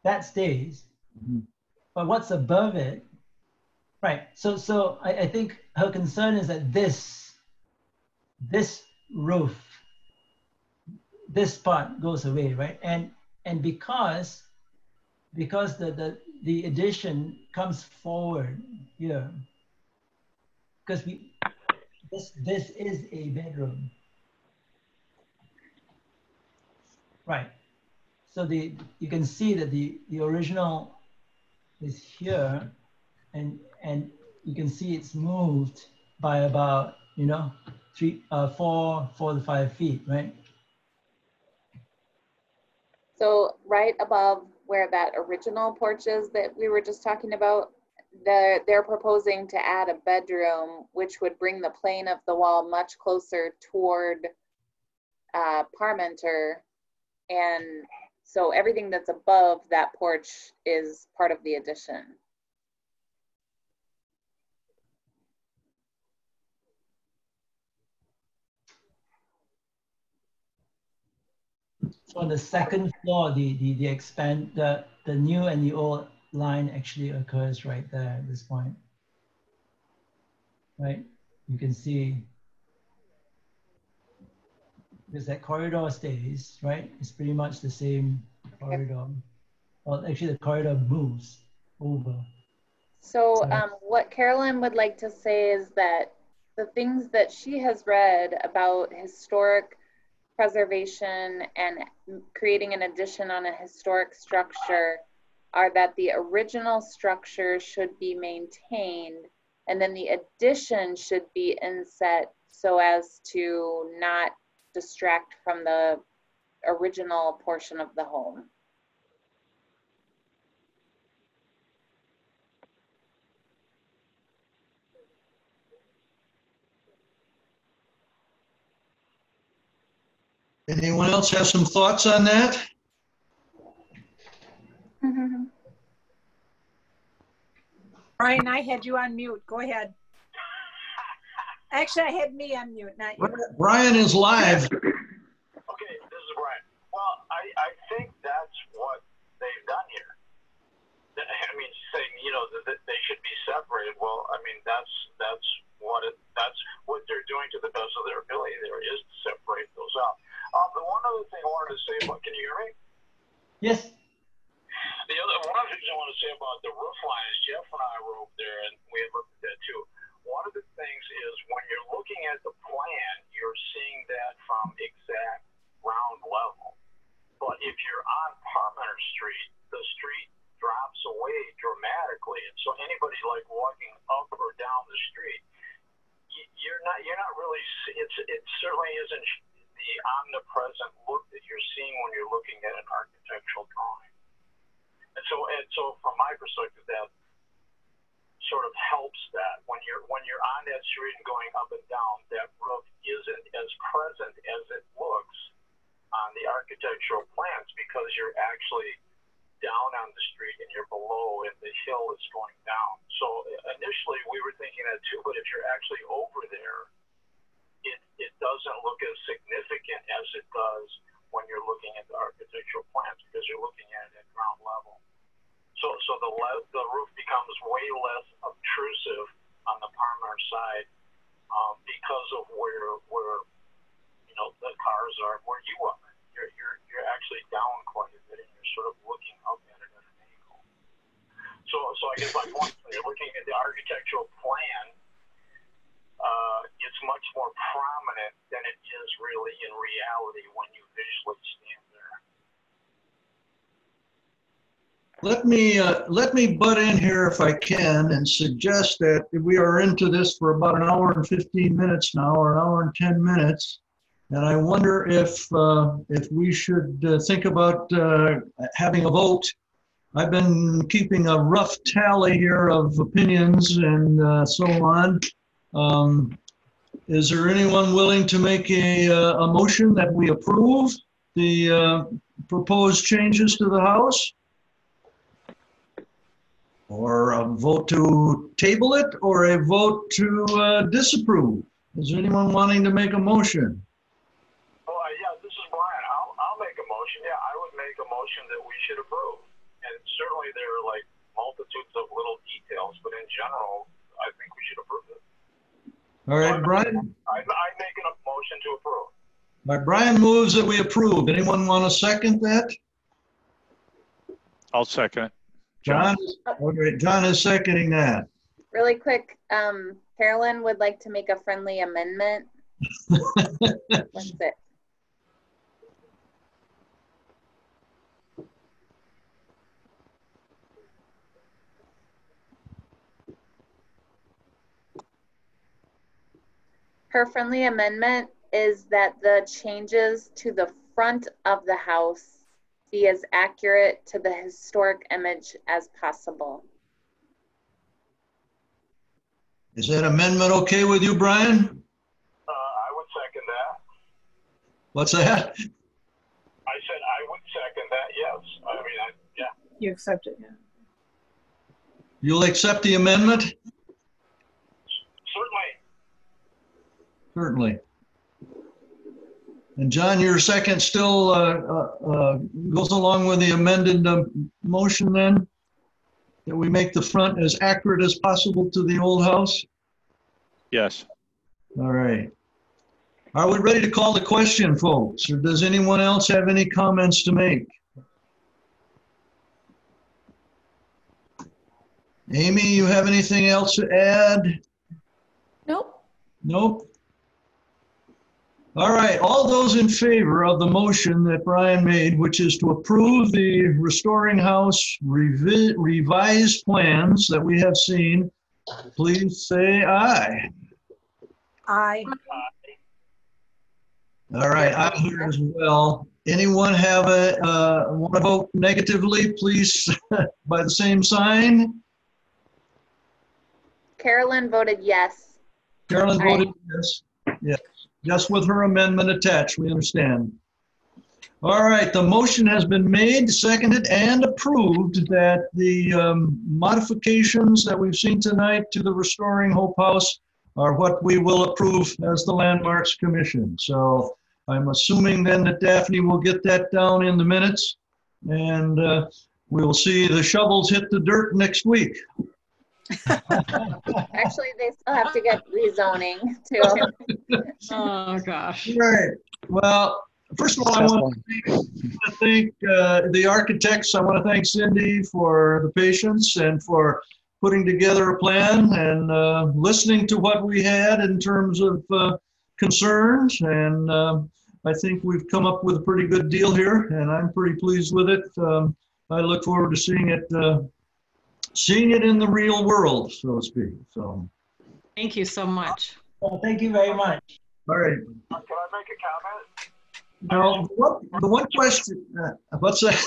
That stays. Mm-hmm. But what's above it? Right. So I think her concern is that this roof, this part goes away, right? And because the addition comes forward here, because this is a bedroom, right? So you can see that the original is here, and you can see it's moved by about 4 to 5 feet, right? So right above where that original porch is that we were just talking about, they're proposing to add a bedroom, which would bring the plane of the wall much closer toward Parmenter. And so everything that's above that porch is part of the addition. So on the second floor, the new and the old line actually occurs right there at this point. Right? You can see because that corridor stays, right? It's pretty much the same corridor. Well, actually the corridor moves over. So what Carolyn would like to say is that the things that she has read about historic preservation and creating an addition on a historic structure are that the original structure should be maintained, and then the addition should be inset so as to not distract from the original portion of the home. Anyone else have some thoughts on that? Brian, I had you on mute. Go ahead. Actually, I had me on mute, not you. Brian is live. Okay, this is Brian. Well, I think that's what they've done here. I mean, saying that they should be separated. Well, I mean that's what they're doing to the best of their ability. There is to separate those out. The one other thing I wanted to say about, can you hear me? Yes. One of the things I want to say about the roof line is Jeff and I were over there and we had looked at that too. One of the things is when you're looking at the plan, you're seeing that from exact ground level. But if you're on Parmenter Street, the street drops away dramatically. And so anybody like walking up or down the street, you're not really, it certainly isn't the omnipresent look that you're seeing when you're looking at an architectural drawing. And so from my perspective, that sort of helps that when you're on that street and going up and down, that roof isn't as present as it looks on the architectural plans because you're actually down on the street and you're below and the hill is going down. So initially we were thinking that too, but if you're actually over there, it doesn't look as significant as it does when you're looking at the architectural plans because you're looking at it at ground level. So the roof becomes way less obtrusive on the Parmenter side because of where the cars are, where you are. You're actually down quite a bit and you're sort of looking up at it at an angle. So I guess my point is when you're looking at the architectural plan, it's much more prominent than it is really in reality when you visually stand there. Let me butt in here if I can and suggest that we are into this for about an hour and 15 minutes now, or an hour and 10 minutes. And I wonder if we should think about having a vote. I've been keeping a rough tally here of opinions and so on. Is there anyone willing to make a motion that we approve the proposed changes to the house? Or a vote to table it, or a vote to disapprove? Is there anyone wanting to make a motion? Yeah, this is Brian. I'll make a motion. Yeah, I would make a motion that we should approve. And certainly there are like multitudes of little details, but in general, I think we should approve it. All right, Brian. I'd make a motion to approve. All right, Brian moves that we approve. Anyone want to second that? I'll second it. John? Okay, John is seconding that. Really quick, Carolyn would like to make a friendly amendment. That's it. Her friendly amendment is that the changes to the front of the house be as accurate to the historic image as possible. Is that amendment okay with you, Brian? I would second that. What's that? I said I would second that, yes. I mean, yeah. You accept it, yeah. You'll accept the amendment? Certainly. Certainly. And John, your second still goes along with the amended motion then? That we make the front as accurate as possible to the old house? Yes. All right. Are we ready to call the question, folks? Or does anyone else have any comments to make? Amy, you have anything else to add? Nope. Nope. All right, all those in favor of the motion that Brian made, which is to approve the Restoring House revised plans that we have seen, please say aye. Aye. All right, I'm here as well. Anyone have want to vote negatively, please, by the same sign? Carolyn voted yes. Carolyn voted yes. Yes. Just with her amendment attached, we understand. All right, the motion has been made, seconded, and approved that the modifications that we've seen tonight to the Restoring Hope House are what we will approve as the Landmarks Commission. So I'm assuming then that Daphne will get that down in the minutes, and we'll see the shovels hit the dirt next week. Actually, they still have to get rezoning too. Oh gosh. Right. Well, first of all, I want to thank the architects. I want to thank Cindy for the patience and for putting together a plan and listening to what we had in terms of concerns. And I think we've come up with a pretty good deal here, and I'm pretty pleased with it. I look forward to seeing it in the real world, so to speak. So, thank you so much. Well, thank you very much. All right. Can I make a comment? Now, the one question, what's that?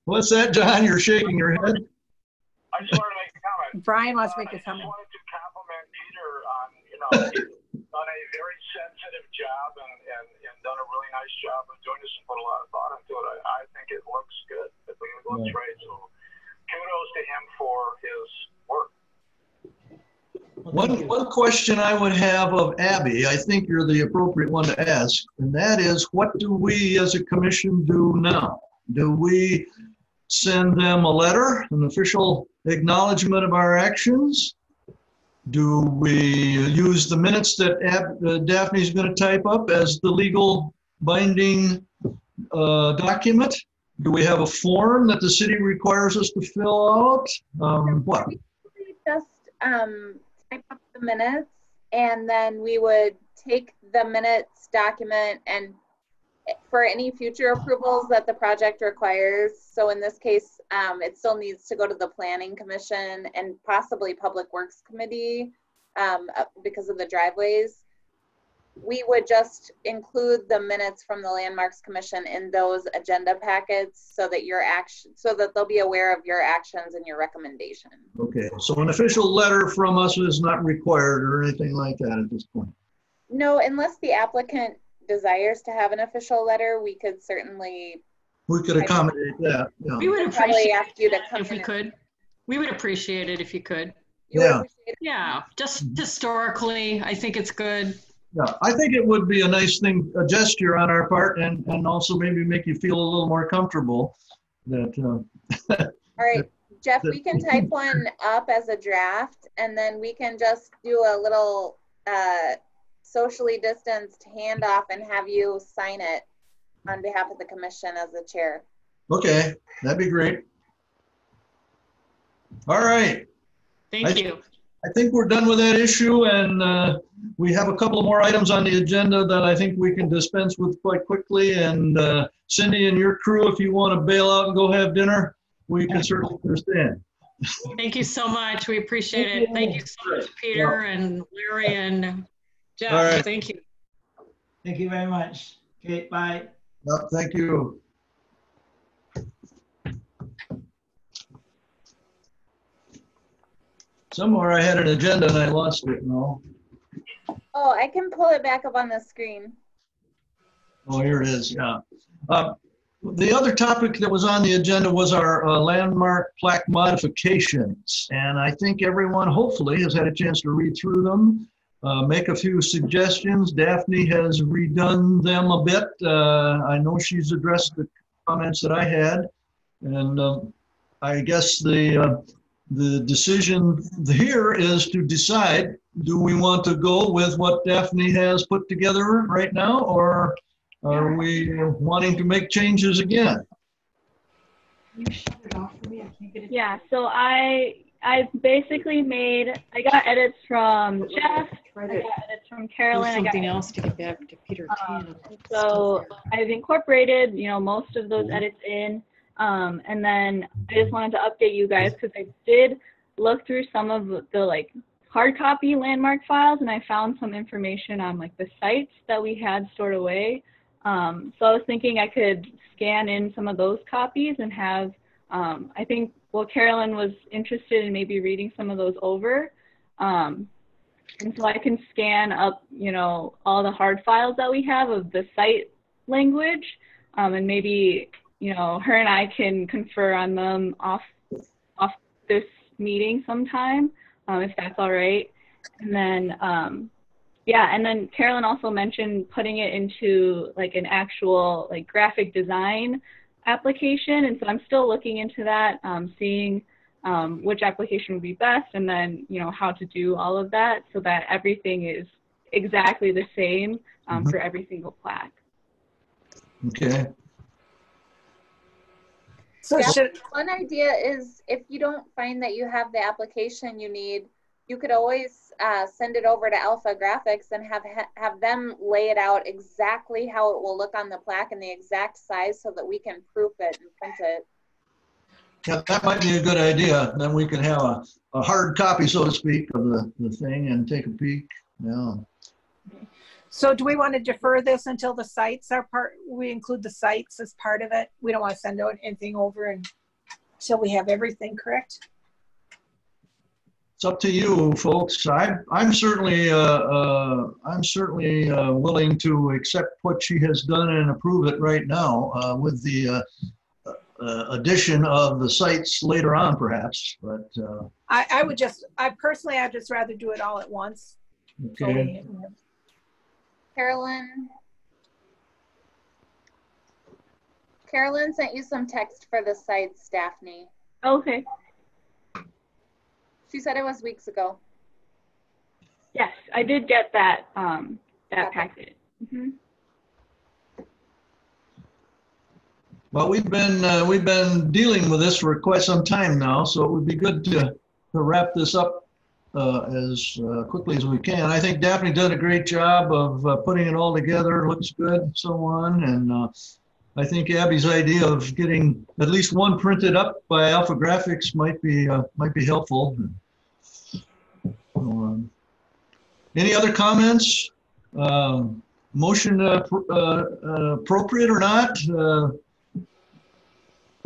What's that, John? You're shaking your head. I just wanted to make a comment. Brian wants to make a comment. I just wanted to compliment Peter on, he's done a very sensitive job and done a really nice job of doing this and put a lot of thought into it. I think it looks good. I think it looks right. So kudos to him for his work. One question I would have of Abby, I think you're the appropriate one to ask, and that is, what do we as a commission do now? Do we send them a letter, an official acknowledgement of our actions? Do we use the minutes that Daphne's going to type up as the legal binding document? Do we have a form that the city requires us to fill out? What? We just type up the minutes, and then we would take the minutes document and for any future approvals that the project requires. So in this case, it still needs to go to the Planning Commission and possibly Public Works Committee because of the driveways. We would just include the minutes from the Landmarks Commission in those agenda packets so that they'll be aware of your actions and your recommendation. Okay, so an official letter from us is not required or anything like that at this point? No, unless the applicant desires to have an official letter, we could certainly. We could accommodate that. Yeah. We would Probably appreciate ask you to come if we could. We would appreciate it if you could. Yeah. Yeah, just historically, I think it's good. Yeah, I think it would be a nice thing, a gesture on our part, and also maybe make you feel a little more comfortable that. All right, Jeff, we can type one up as a draft, and then we can just do a little socially distanced handoff and have you sign it on behalf of the commission as the chair. Okay, that'd be great. All right. Thank you. I think we're done with that issue, and we have a couple of more items on the agenda that I think we can dispense with quite quickly. And Cindy and your crew, if you want to bail out and go have dinner, we can certainly understand. Thank you so much. We appreciate it. Thank you so much, Peter and Larry and Jeff. All right. Thank you. Thank you very much. Okay, bye. Yep, thank you. Somewhere I had an agenda and I lost it. No. Oh, I can pull it back up on the screen. Oh, here it is. Yeah. The other topic that was on the agenda was our landmark plaque modifications. And I think everyone hopefully has had a chance to read through them, make a few suggestions. Daphne has redone them a bit. I know she's addressed the comments that I had. And I guess the decision here is to decide, do we want to go with what Daphne has put together right now, or are we wanting to make changes again? You shut it off for me. I can't get it. Yeah, so I basically I got edits from Jeff, I got edits from Carolyn. Something else to get back to Peter Tan. So I've incorporated, most of those edits in. And then I just wanted to update you guys because I did look through some of the hard copy landmark files, and I found some information on the sites that we had stored away. So I was thinking I could scan in some of those copies and have, I think, Carolyn was interested in maybe reading some of those over. And so I can scan up, all the hard files that we have of the site language, and maybe, her and I can confer on them off this meeting sometime, if that's all right. And then, and then Carolyn also mentioned putting it into an actual graphic design application. And so I'm still looking into that, seeing which application would be best, and then, how to do all of that so that everything is exactly the same for every single plaque. Okay. So one idea is, if you don't find that you have the application you need, you could always send it over to Alpha Graphics and have them lay it out exactly how it will look on the plaque and the exact size so that we can proof it and print it. Yeah, that might be a good idea. Then we can have a hard copy, so to speak, of the thing and take a peek. Yeah. So do we want to defer this until the sites are we include the sites as part of it? We don't want to send out anything over until we have everything, correct? It's up to you, folks. I'm certainly willing to accept what she has done and approve it right now, with the addition of the sites later on, perhaps. But I'd just rather do it all at once. Okay. So Carolyn sent you some text for the sites, Daphne. Okay. She said it was weeks ago. Yes, I did get that packet. Mm-hmm. Well, we've been dealing with this for quite some time now, so it would be good to wrap this up as quickly as we can. I think Daphne did a great job of putting it all together. Looks good, and so on. And I think Abby's idea of getting at least one printed up by Alpha Graphics might be helpful. Any other comments? Motion appropriate or not?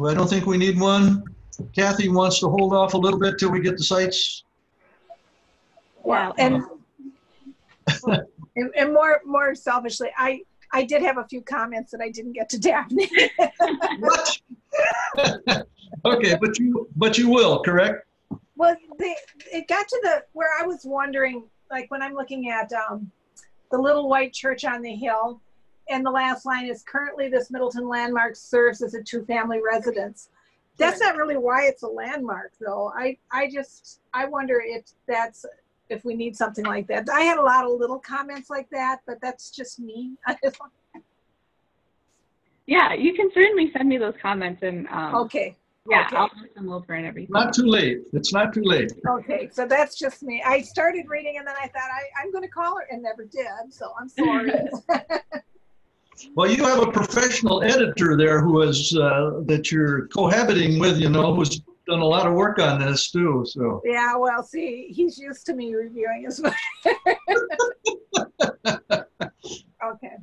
I don't think we need one. Kathy wants to hold off a little bit till we get the sites. Wow. And more selfishly, I did have a few comments that I didn't get to Daphne. What? Okay, but you will, correct? Well, it got to where I was wondering, like when I'm looking at the little white church on the hill, and the last line is currently this Middleton landmark serves as a 2-family residence. That's not really why it's a landmark, though. I wonder if we need something like that. I had a lot of little comments like that, but that's just me. Yeah, you can certainly send me those comments and okay. Yeah, okay. I'll look them over and everything. Not too late. It's not too late. Okay, so that's just me. I started reading and then I thought I'm going to call her and never did, so I'm sorry. Well, you have a professional editor there who is that you're cohabiting with, who's done a lot of work on this too. So yeah, well, see, he's used to me reviewing his book. Okay.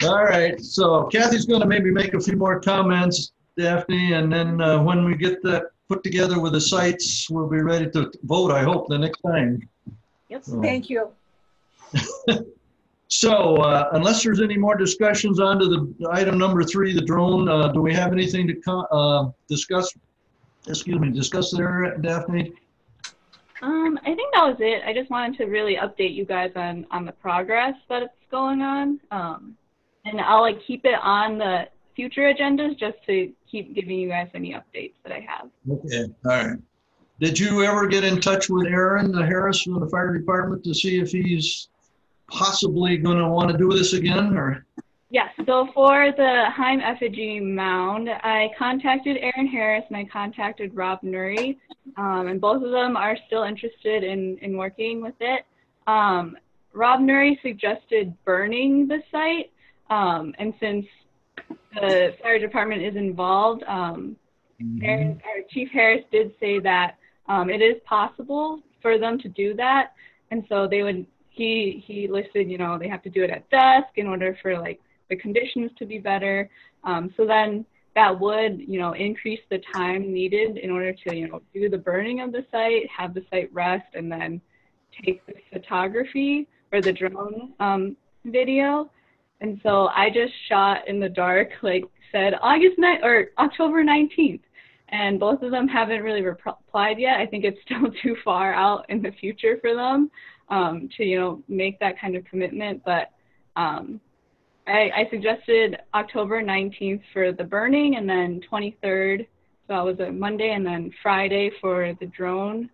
All right. So Kathy's going to maybe make a few more comments, Daphne, and then when we get that put together with the sites, we'll be ready to vote, I hope, the next time. Yes, thank you. So unless there's any more discussions on to the item number 3, the drone, do we have anything to discuss there, Daphne? I think that was it. I just wanted to really update you guys on the progress that it's going on. And I'll keep it on the future agendas just to keep giving you guys any updates that I have. Okay, all right. Did you ever get in touch with Aaron Harris from the fire department to see if he's possibly going to want to do this again, or? Yes, so for the Heim effigy mound, I contacted Aaron Harris and I contacted Rob Nuri, and both of them are still interested in working with it. Rob Nuri suggested burning the site, and since the fire department is involved, Chief Harris did say that it is possible for them to do that, and so they would. He listed, they have to do it at dusk in order for the conditions to be better. So then that would, increase the time needed in order to, do the burning of the site, have the site rest, and then take the photography or the drone video. And so I just shot in the dark, said October 19th. And both of them haven't really replied yet. I think it's still too far out in the future for them to, make that kind of commitment. But I suggested October 19th for the burning, and then 23rd, so that was a Monday, and then Friday for the drone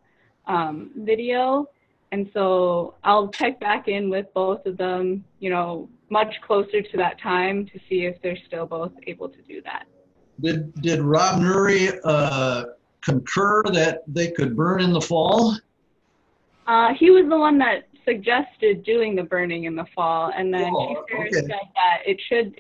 video. And so I'll check back in with both of them, much closer to that time to see if they're still both able to do that. Did Rob Nuri concur that they could burn in the fall? He was the one that suggested doing the burning in the fall, and then Chief Harris said that it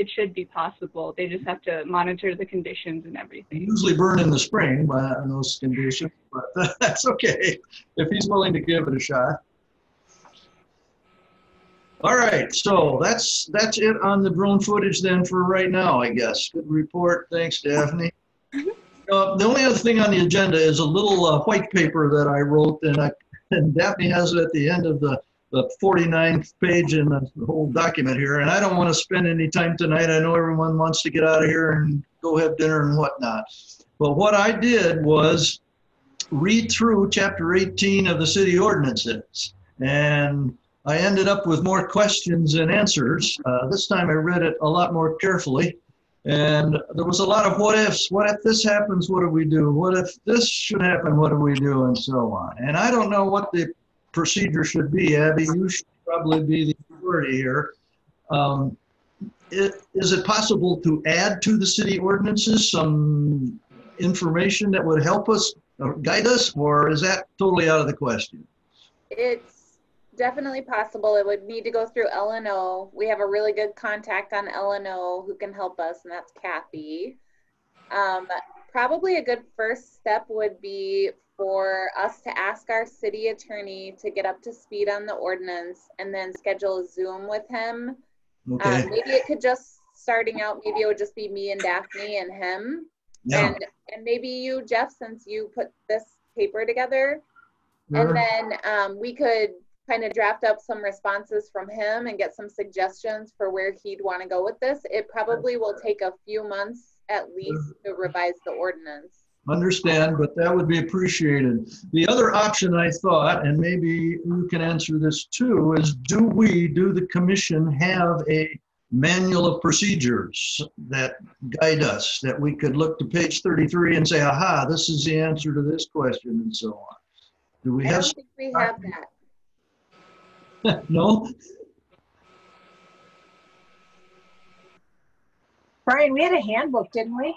should be possible. They just have to monitor the conditions and everything. They usually burn in the spring in those conditions, but that's okay if he's willing to give it a shot. All right, so that's it on the drone footage then for right now, I guess. Good report. Thanks, Daphne. The only other thing on the agenda is a little white paper that I wrote, and Daphne has it at the end of the 49th page in the whole document here. And I don't want to spend any time tonight. I know everyone wants to get out of here and go have dinner and whatnot. But what I did was read through chapter 18 of the city ordinances. And I ended up with more questions than answers. This time I read it a lot more carefully. And there was a lot of what ifs. What if this happens? What do we do? What if this should happen? What do we do? And so on. And I don't know what the procedure should be. Abby, you should probably be the authority here. Is it possible to add to the city ordinances some information that would help us or guide us, or is that totally out of the question? It's definitely possible. It would need to go through L&O. We have a really good contact on L&O who can help us, and that's Kathy. Probably a good first step would be for us to ask our city attorney to get up to speed on the ordinance and then schedule a Zoom with him. Okay. Maybe it could just, starting out, maybe it would just be me and Daphne and him. Yeah. And maybe you, Jeff, since you put this paper together. Sure. And then we could kind of draft up some responses from him and get some suggestions for where he'd want to go with this. It probably will take a few months at least to revise the ordinance. Understand, but that would be appreciated. The other option I thought, and maybe you can answer this too, is do the commission have a manual of procedures that guide us, that we could look to page 33 and say, aha, this is the answer to this question and so on. Do we have? I don't think we have that. No? Brian, we had a handbook, didn't we?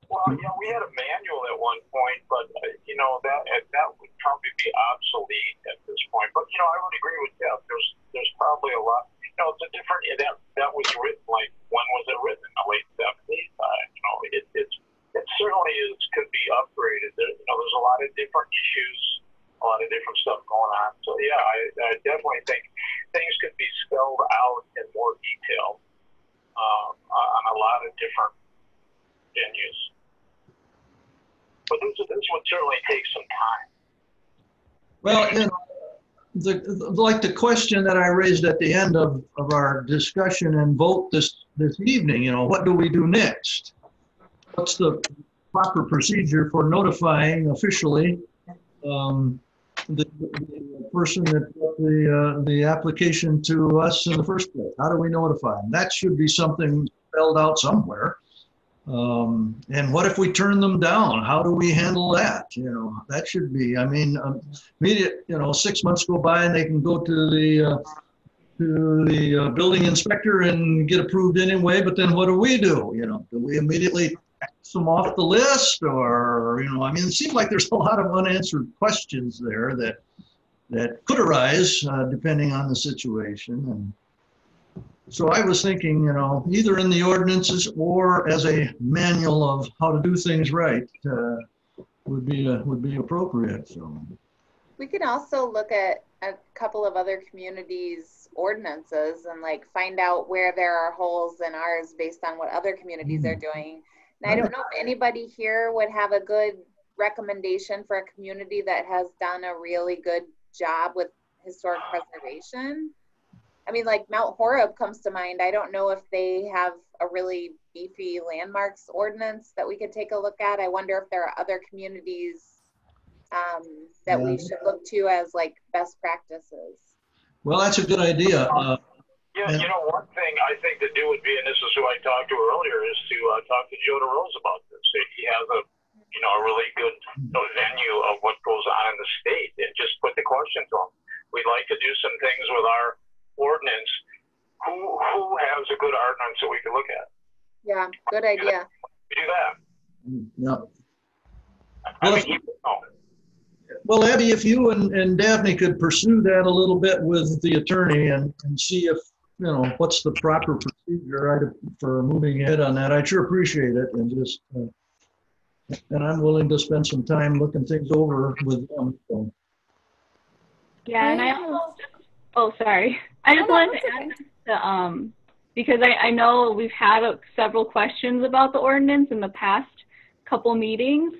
Well, yeah, we had a manual at one point, but you know that would probably be obsolete at this point. But you know, I would agree with Jeff. There's probably a lot. You know, it's a different. That was written like when was it written in the late 70s? You know, it certainly could be upgraded. There's a lot of different issues, a lot of different stuff going on. So yeah, I definitely think things could be spelled out in more detail on a lot of different venues. But this would certainly take some time. Well, you know, like the question that I raised at the end of our discussion and vote this evening, you know, what do we do next? What's the proper procedure for notifying officially the person that brought the application to us in the first place? How do we notify them? That should be something spelled out somewhere. And what if we turn them down? How do we handle that? You know, that should be, I mean, immediate, you know, 6 months go by and they can go to the building inspector and get approved anyway, but then what do we do? You know, do we immediately X them off the list, or, you know, I mean, it seems like there's a lot of unanswered questions there that could arise depending on the situation. And so I was thinking, you know, either in the ordinances or as a manual of how to do things right would be appropriate. So we could also look at a couple of other communities' ordinances and like find out where there are holes in ours based on what other communities are doing. And I don't know if anybody here would have a good recommendation for a community that has done a really good job with historic preservation. I mean, like Mount Horeb comes to mind. I don't know if they have a really beefy landmarks ordinance that we could take a look at. I wonder if there are other communities that we should look to as like best practices. Well, that's a good idea. Yeah, you know, one thing I think to do would be, and this is who I talked to earlier, is to talk to Joe DeRose about this. He has a really good venue of what goes on in the state, and just put the question to him. We'd like to do some things with our ordinance. Who has a good ordinance that we can look at? Yeah, good idea. Do that. Yeah. Well, well, Abby, if you and Daphne could pursue that a little bit with the attorney and see if, you know, what's the proper procedure for moving ahead on that, I'd sure appreciate it. And just, and I'm willing to spend some time looking things over with them. So. Yeah, and I also, sorry. I just wanted to add to, because I know we've had several questions about the ordinance in the past couple meetings.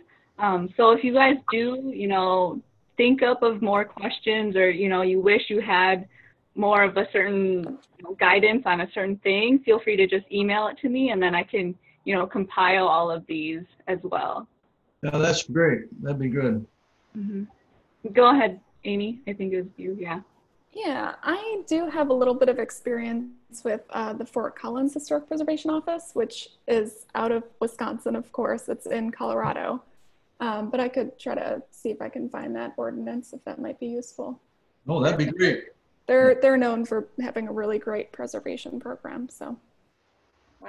So if you guys do, you know, think up of more questions, or, you know, you wish you had more of a certain guidance on a certain thing, feel free to just email it to me, and then I can, you know, compile all of these as well. Yeah, that's great. That'd be good. Mm-hmm. Go ahead, Amy. I think it was you. Yeah. Yeah, I do have a little bit of experience with the Fort Collins Historic Preservation Office, which is out of Wisconsin, of course. It's in Colorado. But I could try to see if I can find that ordinance, if that might be useful. Oh, that'd be great. They're known for having a really great preservation program, so.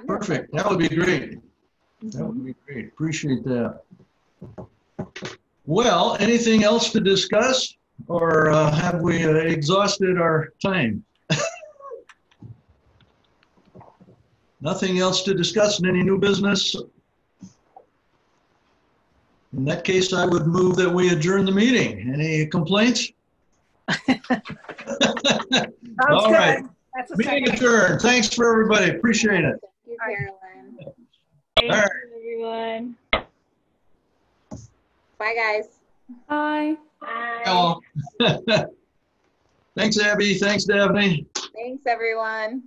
Perfect. That would be great. That would be great. Appreciate that. Well, anything else to discuss, or have we exhausted our time? Nothing else to discuss in any new business? In that case, I would move that we adjourn the meeting. Any complaints? All right. Meeting adjourned. Thanks for everybody. Appreciate it. Thank you, Carolyn. Thank you, everyone. Bye, guys. Bye. Bye. Thanks, Abby. Thanks, Daphne. Thanks, everyone.